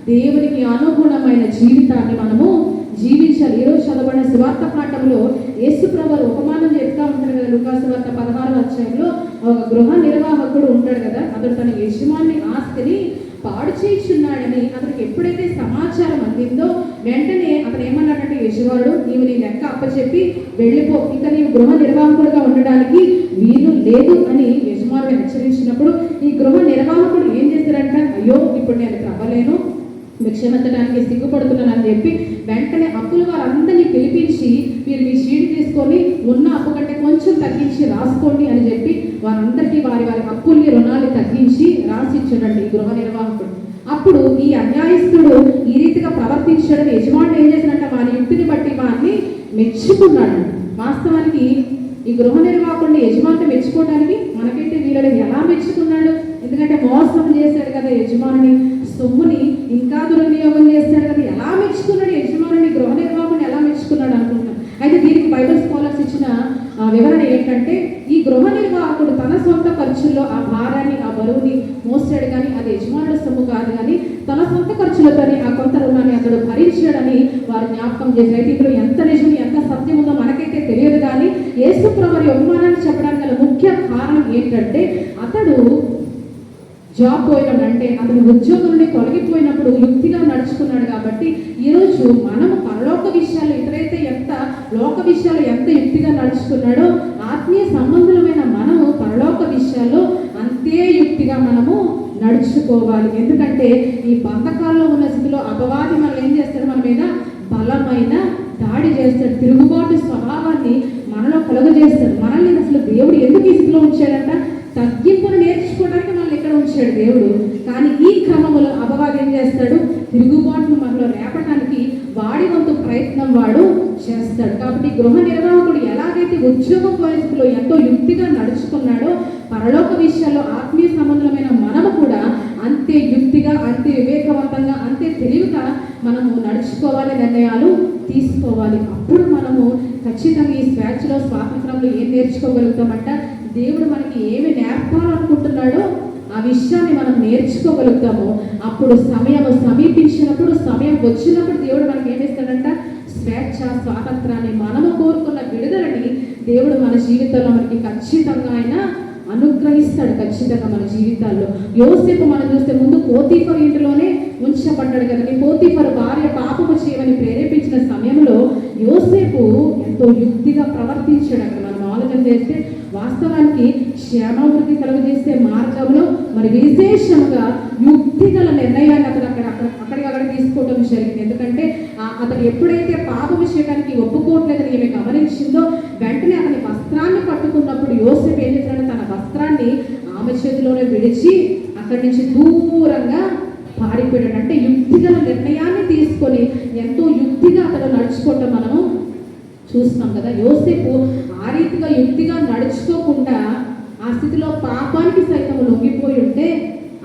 దేవునికి అనుగుణమైన జీవితాన్ని మనము జీవించాలి. ఈరోజు చదవబడిన సువార్త పాఠంలో యేసు ప్రభువు ఉపమానం చెప్తా లూకాసు వార్త 16వ అధ్యాయంలో ఒక గృహ నిర్వాహకుడు ఉంటాడు కదా, అతడు తన యజమాని ఆస్తిని పాడు చేయుచున్నాడని అతనికి ఎప్పుడైతే సమాచారం అందిందో వెంటనే అతను ఏమన్నాడంటే, యజమానుడు నీవు నీ లెక్క అప్పచెప్పి వెళ్ళిపో, ఇంకా నీవు గృహ నిర్వాహకుడుగా ఉండడానికి వీలు లేదు అని యజమానుడు హెచ్చరించినప్పుడు ఈ గృహ నిర్వాహకుడు ఏం చేశారంట, అయ్యో ఇప్పుడు నేను అవ్వలేను, భిక్షమెత్తడానికి సిగ్గుపడుతున్నాను అని చెప్పి వెంటనే అప్పుల వారందరినీ పిలిపించి మీరు మీ షీట్ తీసుకొని ఉన్న అప్పు కంటే కొంచెం తగ్గించి రాసుకోండి అని చెప్పి వారందరికీ వారి వారి అప్పుల్ని రుణాలు తగ్గించి రాసి ఇచ్చాడండి ఈ గృహ నిర్వాహకుడు. అప్పుడు ఈ అన్యాయస్తుడు ఈ రీతిగా ప్రవర్తించడం యజమానుడు ఏం చేశాడంటే వారి యుక్తిని బట్టి వారిని మెచ్చుకున్నాడు. వాస్తవానికి ఈ గృహ నిర్వాహకుడిని యజమాని మెచ్చుకోవడానికి మనకైతే వీళ్ళని ఎలా మెచ్చుకున్నాడు, ఎందుకంటే మోసం చేశాడు కదా యజమానుని, సొమ్ముని ఇంకా దుర్వినియోగం చేశాడు కదా, ఎలా మెచ్చుకున్నాడు యజమానుని, గృహ నిర్వాహకుడిని ఎలా మెచ్చుకున్నాడు అనుకుంటాం. అయితే దీనికి బైబిల్ స్కాలర్స్ ఇచ్చిన వివరణ ఏంటంటే, ఈ గృహ నిర్వాహకుడు తన సొంత ఖర్చుల్లో ఆ భారాన్ని ఆ బరువుని మోసాడు, కానీ అది యజమానుల సొమ్ము కాదు, కానీ తన సొంత ఖర్చులతోని ఆ కొంత రుణాన్ని అతడు భరించాడని వారు జ్ఞాపకం చేశారు. అయితే ఇప్పుడు ఎంత నిజం ఎంత సత్యం ఉందో మనకైతే తెలియదు, కానీ యేసు ప్రభువు ఉపమానాన్ని చెప్పడానికి గల ముఖ్య కారణం ఏంటంటే, అతడు జాబ్ పోయినప్పుడు అంటే అతని ఉద్యోగం నుండి తొలగిపోయినప్పుడు యుక్తిగా నడుచుకున్నాడు. కాబట్టి ఈరోజు మనము పరలోక విషయాలు ఇతరైతే ఎంత లోక విషయాలు ఎంత యుక్తిగా నడుచుకున్నాడో ఆత్మీయ సంబంధులమైన మనము పరలోక విషయాల్లో అంతే యుక్తిగా మనము నడుచుకోవాలి. ఎందుకంటే ఈ బంధకాల్లో ఉన్న స్థితిలో అపవాది మనం ఏం చేస్తాడు, మన మీద బలమైన దాడి చేస్తాడు, తిరుగుబాటు స్వభావాన్ని మనలో కలుగజేస్తాడు. మనల్ని అసలు దేవుడు ఎందుకు ఈ స్థితిలో ఉంచాడంట, తగ్గింపును నేర్చుకోవడానికి మనల్ని ఎక్కడ ఉంచాడు దేవుడు. కానీ ఈ క్రమంలో అపవాది ఏం చేస్తాడు, తిరుగుబాటును మనలో రేపటానికి వాడి వంతు ప్రయత్నం వాడు చేస్తాడు. కాబట్టి గృహ నిర్వాహకుడు ఎలాగైతే ఉద్యోగం పరిస్థితిలో ఎంతో యుక్తిగా నడుచుకున్నాడో పరలోక విషయాల్లో ఆత్మీయ సంబంధమైన మనము కూడా అంతే యుక్తిగా అంతే వివేకవంతంగా అంతే తెలివిగా మనము నడుచుకోవాలి, నిర్ణయాలు తీసుకోవాలి. అప్పుడు మనము ఖచ్చితంగా ఈ స్వేచ్ఛలో స్వాతంత్రంలో ఏం నేర్చుకోగలుగుతామంట, దేవుడు మనకి ఏమి నేర్పాలనుకుంటున్నాడో ఆ విషయాన్ని మనం నేర్చుకోగలుగుతాము. అప్పుడు సమయం సమీపించినప్పుడు సమయం వచ్చినప్పుడు దేవుడు మనకి ఏమిస్తాడంట, స్వేచ్ఛ స్వాతంత్రాన్ని మనము కోరుకున్న విడుదలని దేవుడు మన జీవితంలో మనకి ఖచ్చితంగా ఆయన అనుగ్రహిస్తాడు. ఖచ్చితంగా మన జీవితాల్లో యోసేపు మనం చూస్తే ముందు పోతీఫరు ఇంటిలోనే ఉంచబడ్డాడు కదండి. పోతీఫరు భార్య పాపము చేయమని ప్రేరేపించిన సమయంలో యోసేపు ఎంతో యుక్తిగా ప్రవర్తించాడు. అక్కడ మనం ఆలోచన చేస్తే వాస్తవానికి క్షేమాభివృద్ధి కలుగజేసే మార్గంలో మరి విశేషంగా యుక్తి గల నిర్ణయాన్ని అతను అక్కడికక్కడ తీసుకోవడం జరిగింది. ఎందుకంటే అతను ఎప్పుడైతే పాపం చేయడానికి ఒప్పుకోవట్లేదని ఈమె గమనించిందో వెంటనే అతని వస్త్రాన్ని పట్టుకున్నప్పుడు యోసేపు ఏం చేశాడంటే తన వస్త్రాన్ని ఆమె చేతిలోనే విడిచి అక్కడి నుంచి దూరంగా పారిపోయాడు. అంటే యుక్తిగల నిర్ణయాన్ని తీసుకొని ఎంతో యుక్తిగా అతను నడుచుకోవటం మనము చూస్తాం కదా. యోసేపు ఆ రీతిగా యుక్తిగా నడుచుకోకుండా ఆ స్థితిలో పాపానికి సైతం లొంగిపోయి ఉంటే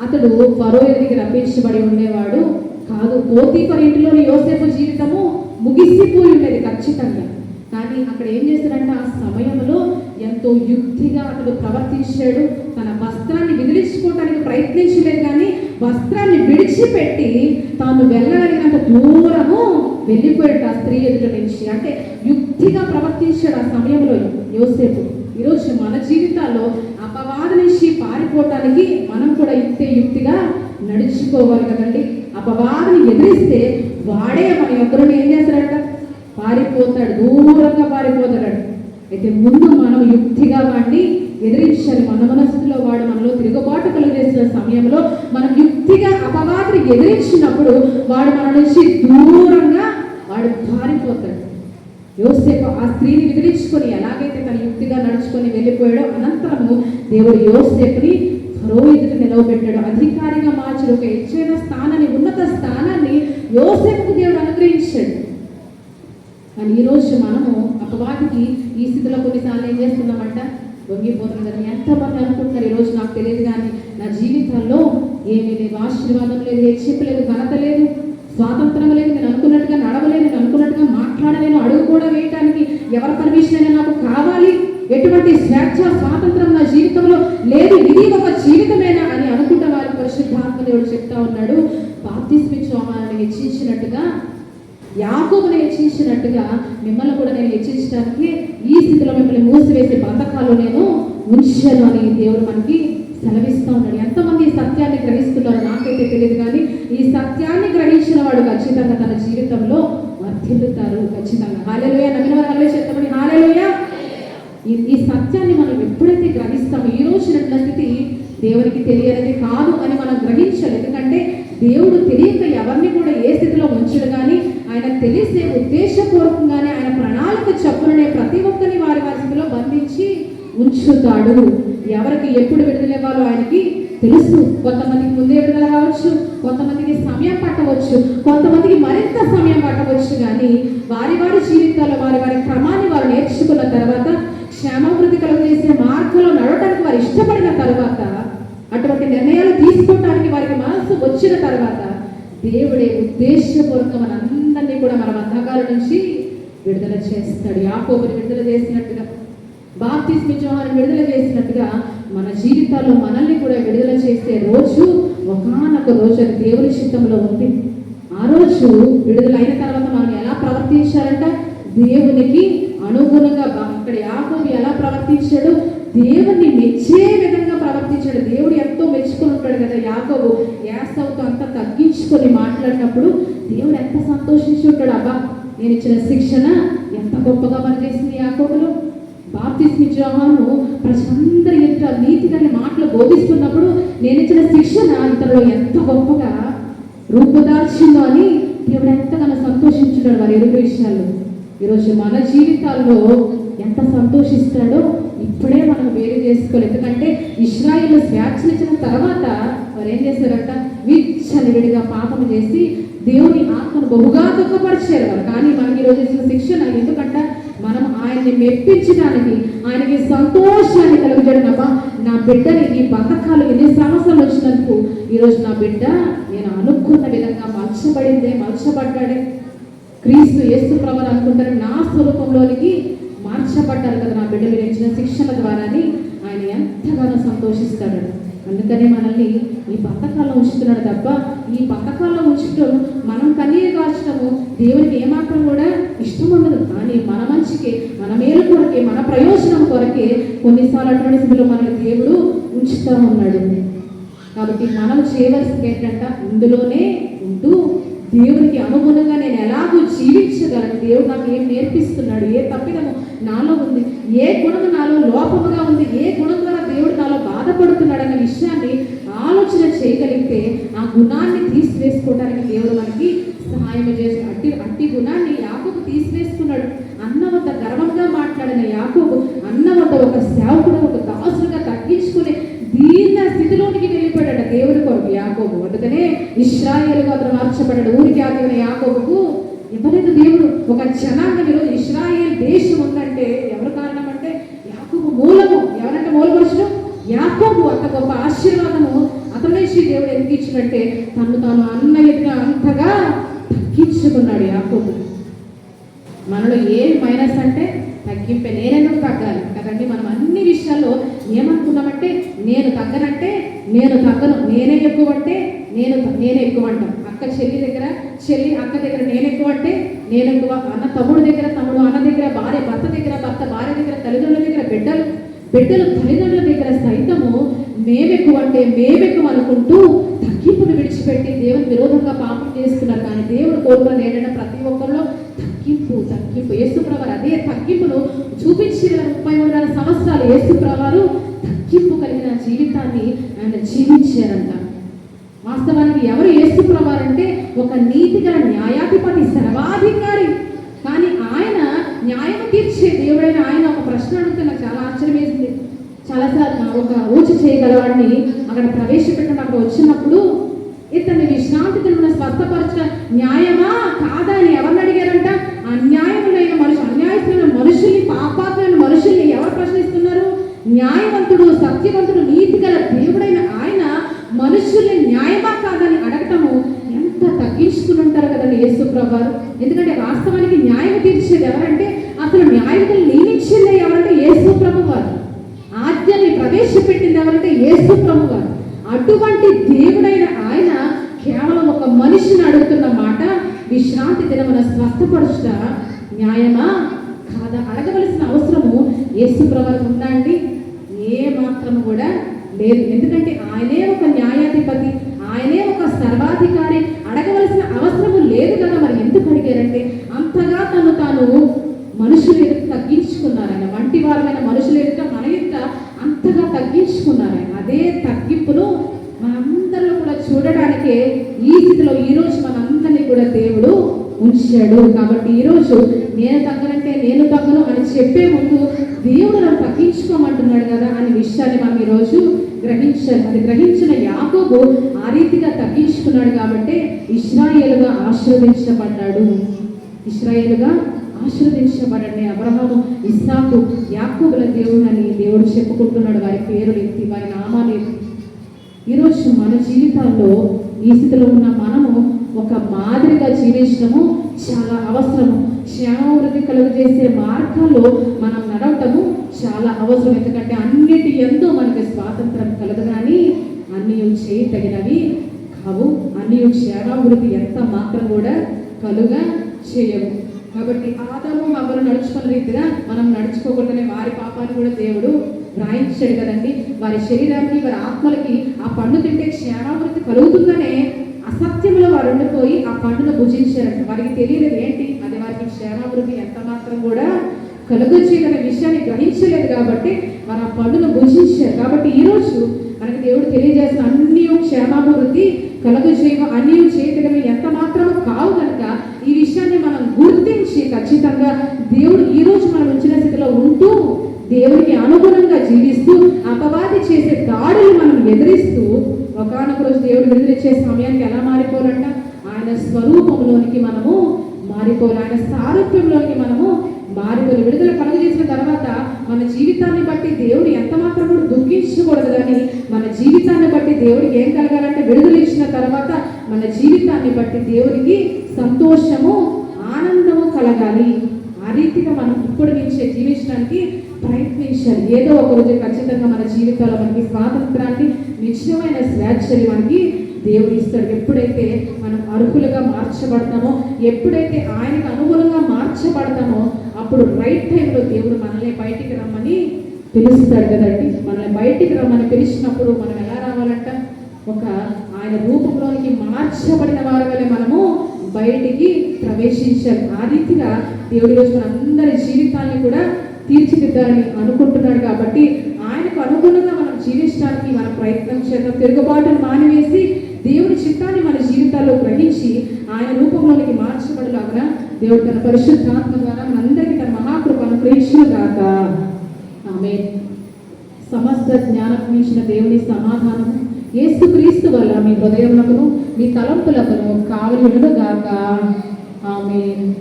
అతడు ఫరో ఎదురికి రప్పించబడి ఉండేవాడు కాదు. పోతీఫరు ఇంటిలోని యోసేపు జీవితము ముగిసిపోయి ఉండేది ఖచ్చితంగా. కానీ అక్కడ ఏం చేశాడంటే ఆ సమయంలో ఎంతో యుక్తిగా అతడు ప్రవర్తించాడు. తన వస్త్రాన్ని విదిలించుకోవడానికి ప్రయత్నించలేదు, కానీ వస్త్రాన్ని విడిచిపెట్టి తాను వెళ్ళగలిగినంత దూరము వెళ్ళిపోయాడు ఆ స్త్రీ ఎదుట నుంచి. అంటే యుక్తిగా ప్రవర్తించాడు ఆ సమయంలో యోసేపు. ఈరోజు మన జీవితాల్లో అపవాది నుంచి పారిపోవటానికి మనం కూడా యుక్తిగా నడుచుకోవాలి కదండి. అపవాదిని ఎదిరిస్తే వాడే మన ఎదురుని ఏం చేస్తాడంట, పారిపోతాడు, దూరంగా పారిపోతాడు. అయితే ముందు మనం యుక్తిగా వాడిని ఎదిరించాలి. మన మనసులో వాడు మనలో తిరుగుబాటు కలుగజేసిన సమయంలో మనం యుక్తిగా అపవాదిని ఎదిరించినప్పుడు వాడు మన నుంచి దూరంగా వాడు పారిపోతాడు. యోసేపు ఆ స్త్రీని విదిలించుకొని ఎలాగైతే తన యుక్తిగా నడుచుకొని వెళ్ళిపోయాడో అనంతరము దేవుడు యోసేపుని ఫరో ఎదుట నిలవబెట్టాడు. అధికారిగా మార్చాడు. ఒక ఎచ్చైన స్థానాన్ని ఉన్నత స్థానాన్ని యోసేపుకు దేవుడు అనుగ్రహించాడు. కానీ ఈరోజు మనము అపవాదికి ఈ స్థితిలో కొన్నిసార్లు ఏం చేస్తున్నామంట, వంగిపోతున్నాం కదా. ఎంతమంది అనుకుంటున్నారు ఈరోజు నాకు తెలియదు, కానీ నా జీవితంలో ఏమీ లేదు, ఆశీర్వాదం లేదు, హెచ్చింపు లేదు, ఘనత లేదు, స్వాతంత్రం లేదు, నేను అనుకున్నట్టుగా నడవలేను, నేను అనుకున్నట్టుగా మాట్లాడలేను, అడుగు కూడా వేయటానికి ఎవరి పర్మిషన్ అయినా నాకు కావాలి, ఎటువంటి స్వేచ్ఛ స్వాతంత్రం నా జీవితంలో లేదు, ఇది ఒక జీవితమేనా అని అనుకుంటే వారి పరిశుద్ధాత్మ దేవుడు చెప్తా ఉన్నాడు. బాప్తిస్మ యోహానుని హెచ్చించినట్టుగా యాకోబుని హెచ్చించినట్టుగా మిమ్మల్ని కూడా నేను హెచ్చించడానికి ఈ స్థితిలో మిమ్మల్ని మూసివేసే బంధకాలు నేను ఉంచాను అని దేవుడు మనకి సెలవిస్తూ ఉన్నాడు. ఎంతమంది ఈ సత్యాన్ని గ్రహిస్తున్నారో నాకైతే తెలియదు, కానీ ఈ సత్యాన్ని గ్రహించిన వాడు ఖచ్చితంగా తన జీవితంలో వర్ధిల్లుతారు ఖచ్చితంగా. హల్లెలూయా. నమ్మిన వారు హల్లెలూయా చెప్తామని. హల్లెలూయా. ఈ సత్యాన్ని మనం ఎప్పుడైతే గ్రహిస్తామో, ఈ రోజు ఉన్న స్థితి దేవునికి తెలియనిది కాదు అని మనం గ్రహించాలి. ఎందుకంటే దేవుడు తెలియక ఎవరిని కూడా ఏ స్థితిలో ఉంచడు, కానీ ఆయన తెలిసే ఉద్దేశపూర్వకంగానే ఆయన ప్రణాళిక చప్పుననే ప్రతి ఒక్కరిని వారి వారి స్థితిలో బంధించి ఉంచుతాడు. ఎవరికి ఎప్పుడు విడుదలవ్వాలో ఆయనకి తెలుసు. కొంతమందికి ముందే విడుదల కావచ్చు, కొంతమందికి సమయం పట్టవచ్చు, కొంతమందికి మరింత సమయం పట్టవచ్చు, కానీ వారి వారి జీవితాల్లో వారి వారి క్రమాన్ని వారు నేర్చుకున్న తర్వాత, క్షేమాభివృద్ధి కలుగజేసే మార్గంలో నడవడానికి వారు ఇష్టపడిన తర్వాత, అటువంటి నిర్ణయాలు తీసుకోవడానికి వారికి మనసు వచ్చిన తర్వాత, దేవుడే ఉద్దేశపూర్వక మనందరినీ కూడా మన బంధకాల నుంచి విడుదల చేస్తాడు. యాకోబుని విడుదల చేసినట్టుగా, బాప్తిస్మ యోహానుని విడుదల చేసినట్టుగా మన జీవితాల్లో మనల్ని కూడా విడుదల చేసే రోజు ఒకానొక రోజు అది దేవుని చిత్తంలో ఉంది. ఆ రోజు విడుదల అయిన తర్వాత మనం ఎలా ప్రవర్తించాలంట? దేవునికి అనుగుణంగా. ఇక్కడ యాకోబు ఎలా ప్రవర్తించాడు? దేవుణ్ణి మెచ్చే విధంగా ప్రవర్తించాడు. దేవుడు ఎంతో మెచ్చుకొని ఉంటాడు కదా. యాకోబు ఏసావుతో అంత తగ్గించుకొని మాట్లాడినప్పుడు దేవుడు ఎంత సంతోషించి ఉంటాడు. అబ్బా, నేను ఇచ్చిన శిక్షణ ఎంత గొప్పగా పనిచేసింది యాకోబులో. బాప్తిస్మ యోహాను ప్రజలందరి ఎదుట నీతిగా మాటలు బోధిస్తున్నప్పుడు నేను ఇచ్చిన శిక్షణ ఇతరులో ఎంత గొప్పగా రూపుదాల్చిందో అని దేవుడు ఎంతగానో సంతోషించున్నాడు వారి ఎదురు విషయాల్లో. ఈరోజు మన జీవితాల్లో ఎంత సంతోషిస్తాడో ఇప్పుడే మనం వేరు చేసుకోవాలి. ఎందుకంటే ఇశ్రాయేలు స్వేచ్ఛనిచ్చిన తర్వాత వారు ఏం చేశారంట? విచ్చలవిడిగా పాపం చేసి దేవుని ఆత్మను బహుగా దుఃఖపరిచారు వారు. కానీ మనకి ఈరోజు ఇచ్చిన శిక్షణ ఎందుకంట? మనం ఆయన్ని మెప్పించడానికి, ఆయనకి సంతోషాన్ని కలుగజేయడం. అబ్బా, నా బిడ్డని ఈ బంధకాలు ఎన్ని సమస్యలు వచ్చినందుకు ఈరోజు నా బిడ్డ నేను అనుకున్న విధంగా మలచబడ్డాడే. క్రీస్తు యేసు ప్రభువు అనుకుంటారు, నా స్వరూపంలోనికి మార్చబడ్డారు కదా నా బిడ్డలు ఇచ్చిన శిక్షణ ద్వారాని ఆయన ఎంతగానో సంతోషిస్తాడు. అందుకనే మనల్ని ఈ బంధకాల్లో ఉంచుతున్నాడు తప్ప, ఈ బంధకాల్లో ఉంచడం మనం కన్నీరు కాల్చడము దేవునికి ఏమాత్రం కూడా ఇష్టం ఉండదు. కానీ మన మంచికి, మన మేలు కొరకే, మన ప్రయోజనం కొరకే కొన్నిసార్లు అటువంటి స్థితిలో మనల్ని దేవుడు ఉంచుతూ ఉన్నాడు. కాబట్టి మనం చేయవలసింది ఏంటంటే, ఇందులోనే ఉంటూ దేవునికి అనుగుణంగా నేను ఎలాగో జీవించగలను, దేవుడు నాకు ఏం నేర్పిస్తున్నాడు, ఏ తప్పిదము నాలో ఉంది, ఏ గుణము నాలో లోపముగా ఉంది, ఏ గుణం ద్వారా దేవుడు నాలో బాధపడుతున్నాడు అన్న విషయాన్ని ఆలోచన చేయగలిగితే ఆ గుణాన్ని తీసివేసుకోవడానికి దేవుడు మనకి సహాయం చేస్తాడు. అట్టి గుణాన్ని యాకోబు తీసివేసుకున్నాడు. అన్న వద్ద గర్వంగా మాట్లాడిన యాకోబు అన్న వద్ద ఒక సేవకుడు, ఒక దాసుడుగా తగ్గించుకుని దీన స్థితిలోనికి వెళ్ళిపోయాడు దేవుడి కొరకు యాకోబు. అందుకనే ఇశ్రాయేలుగా అతను మార్చబడ్డాడు. ఊరికి ఆగిన యాకోబుకు ఇవ్వలేదు దేవుడు ఒక జనాంగం. ఈరోజు ఇశ్రాయేల్ దేశం ఉందంటే ఎవరు కారణం అంటే యాకోబు మూలము. ఎవరంటే మూలపురుషుడు యాకోబు. అంత గొప్ప ఆశీర్వాదము అతని నుంచి దేవుడు ఎందుకు ఇచ్చినట్టే తను తాను అన్న ఎదుట అంతగా తగ్గించుకున్నాడు యాకోబు. మనలో ఏ మైనస్ అంటే తగ్గింపే. నేనెందుకు తగ్గాలి కదండి. మనం అన్ని విషయాల్లో ఏమనుకున్నామంటే నేను తగ్గనంటే నేను తగ్గను, నేనే ఎక్కువ అంటే నేనే ఎక్కువ అంటాం. అక్క చెల్లి దగ్గర, చెల్లి అక్క దగ్గర నేను ఎక్కువ అంటే నేను ఎక్కువ, అన్న తమ్ముడు దగ్గర, తమ్ముడు అన్న దగ్గర, భార్య భర్త దగ్గర, భర్త భార్య దగ్గర, తల్లిదండ్రుల దగ్గర, బిడ్డలు తల్లిదండ్రుల దగ్గర సైతము మేమెక్కువ అంటే మేమెక్కువ అనుకుంటూ తగ్గింపును విడిచిపెట్టి దేవుని విరోధంగా పాపం చేస్తున్నారు. కానీ దేవుడు కోరుకున్నది ఏంటంటే ప్రతి ఒక్కరిలో తగ్గింపు. యేసుప్రభువారు అదే తగ్గింపును చూపించి 33 సంవత్సరాలు యేసుప్రభువారు తగ్గింపు కలిగిన జీవితాన్ని ఆయన జీవించారంట. వాస్తవానికి ఎవరు యేసుప్రభువారు అంటే ఒక నీతిగల న్యాయాధిపతి, సర్వాధికారి. కానీ ఆయన న్యాయం తీర్చే దేవుడైన ఆయన ఒక ప్రశ్న అడిగితే నాకు చాలా ఆశ్చర్యం వేసింది. చాలాసార్లు ఒక ఊచ చేయగలవాడిని అక్కడ ప్రవేశపెట్టడం అక్కడ వచ్చినప్పుడు ఇతన్ని విశ్రాంతి దినమున స్వస్థపరచ న్యాయమా కాదా అని ఎవరిని అడిగారంట? అన్యాయములైన అన్యాయస్తులైన మనుషుల్ని, పాపాత్మైన మనుషుల్ని ఎవరు ప్రశ్నిస్తున్నారు? న్యాయవంతుడు, సత్యవంతుడు, నీతి గల దేవుడైన ఆయన మనుషుల్ని న్యాయమా కాదని అడగటము ఎంత తగ్గించుకుని ఉంటారు కదండి యేసుప్రభువారు. ఎందుకంటే వాస్తవానికి న్యాయం తీర్చేది ఎవరంటే, అసలు న్యాయకులు నియమించింది ఎవరంటే యేసుప్రభువారు. ఆజ్ఞని ప్రవేశపెట్టింది ఎవరంటే యేసుప్రభువారు. అటువంటి దేవుడైన ఆయన కేవలం ఒక మనిషిని అడుగుతున్న మాట, విశ్రాంతి దినమున స్వస్థపరచుట న్యాయమా కాదా? అడగవలసిన అవసరము యేసు ప్రభువుకు ఉందా అండి? ఏ మాత్రము కూడా లేదు. ఎందుకంటే ఆయనే ఒక న్యాయాధిపతి, ఆయనే ఒక సర్వాధికారి. అడగవలసిన అవసరము లేదు కదా. మరి ఎందుకు అడిగారంటే అంతగా తాను మనుషులు ఎదుట తగ్గించుకున్నారు ఆయన. వంటి వారమైన మనుషులు ఎదుట మన ఎదుట అంతగా తగ్గించుకున్నారు ఆయన. అదే తగ్గింపును మనందరిలో కూడా చూడడానికే ఈ స్థితిలో ఈరోజు మనందరినీ కూడా దేవుడు ఉంచాడు. కాబట్టి ఈరోజు నేను తగ్గనంటే నేను తగ్గను అని చెప్పే ముందు దేవుడు నన్ను తగ్గించుకోమంటున్నాడు కదా అనే విషయాన్ని మనం ఈరోజు గ్రహించాలి. అది గ్రహించిన యాకోబు ఆ రీతిగా తగ్గించుకున్నాడు కాబట్టి ఇశ్రాయేలుగా ఆశీర్వదించబడ్డాడు. ఇశ్రాయేలుగా ఆశీర్వదించబడండి. అబ్రహాము, ఇస్సాకు, యాకోబుల దేవుడని దేవుడు చెప్పుకుంటున్నాడు. వారి పేరులు ఎత్తి, వారి నామాలు ఎత్తి. ఈరోజు మన జీవితాల్లో ఈ స్థితిలో ఉన్న మనము ఒక మాదిరిగా జీవించడము చాలా అవసరము. క్షేమాభివృద్ధి కలుగజేసే మార్గాల్లో మనం నడవటము చాలా అవసరం. ఎందుకంటే అన్నిటి ఎందు మనకి స్వాతంత్రం కలదు, కానీ అన్నీ చేయతగినవి కావు. అన్నీ క్షేమాభివృద్ధి ఎంత మాత్రం కూడా కలుగా చేయవు. కాబట్టి ఆదాము హవ్వలు నడుచుకున్న రీతిగా మనం నడుచుకోకూడదనే వారి పాపాన్ని కూడా దేవుడు వ్రాయించాడు కదండి. వారి శరీరానికి, వారి ఆత్మలకి ఆ పండు తింటే క్షేమాభివృద్ధి కలుగుతుందనే అసత్యంలో వారు ఉండిపోయి ఆ పండును భుజించారంట. వారికి తెలియలేదు ఏంటి అది వారికి క్షేమాభివృద్ధి ఎంత మాత్రం కూడా కలుగొచ్చేదనే విషయాన్ని గ్రహించలేదు కాబట్టి వారు ఆ పండును భుజించారు. కాబట్టి ఈరోజు మనకి దేవుడు తెలియజేసిన అన్ని క్షేమాభివృద్ధి కలుగజేయ, అన్ని చేయటమే ఎంత మాత్రము కావు కనుక ఈ విషయాన్ని మనం గుర్తించి ఖచ్చితంగా దేవుడు ఈరోజు మనం ఉంచిన స్థితిలో ఉంటూ దేవుడికి అనుగుణంగా జీవిస్తూ అపవాది చేసే దాడులు మనం ఎదిరిస్తూ ఒకానొక రోజు దేవుడు విడుదలిచ్చే సమయానికి ఎలా మారిపోవాలంట? ఆయన స్వరూపంలోనికి మనము మారిపోవాలి, ఆయన సారూప్యంలోనికి మనము మారిపోయి విడుదల కలుగజేసిన తర్వాత మన జీవితాన్ని బట్టి దేవుడు ఎంత మాత్రం కూడా దుఃఖించకూడదు. కానీ మన జీవితాన్ని బట్టి దేవుడికి ఏం కలగాలంటే విడుదల ఇచ్చిన తర్వాత మన జీవితాన్ని బట్టి దేవుడికి సంతోషము, ఆనందము కలగాలి. ఆ రీతిగా మనం ఇప్పుడు నుంచే జీవించడానికి ప్రయత్నించాలి. ఏదో ఒక రోజు ఖచ్చితంగా మన జీవితాల్లో మనకి స్వాతంత్రాన్ని, నిశ్చయమైన స్వేచ్ఛని మనకి దేవుడు ఇస్తాడు. ఎప్పుడైతే మనం అర్హులుగా మార్చబడతామో, ఎప్పుడైతే ఆయనకు అనుగుణంగా మార్చబడతామో అప్పుడు రైట్ టైంలో దేవుడు మనల్ని బయటికి రమ్మని పిలుస్తాడు కదండి. మనల్ని బయటికి రమ్మని పిలిచినప్పుడు మనం ఎలా రావాలంట? ఒక ఆయన రూపంలోనికి మార్చబడిన వారి వల్ల మనము బయటికి ప్రవేశించాలి. ఆ రీతిగా దేవుడి రోజు మనందరి జీవితాన్ని కూడా తీర్చిదిద్దాలని అనుకుంటున్నాడు. కాబట్టి ఆయనకు అనుగుణంగా మనం జీవించడానికి మన ప్రయత్నం చేద్దాం. తిరుగుబాటును మానివేసి దేవుడి చిత్తాన్ని మన జీవితాల్లో గ్రహించి ఆయన రూపంలోనికి మార్చబడలాగా దేవుడు తన పరిశుద్ధాత్మ ద్వారా మనందరికీ తన మహాకృపను అనుగ్రహించుగాక. ఆమేన్. సమస్త జ్ఞానం మించిన దేవుని సమాధానము యేసుక్రీస్తు వల్ల మీ హృదయములకు, మీ తలంపులకు కావలియుడుగాక. ఆమేన్.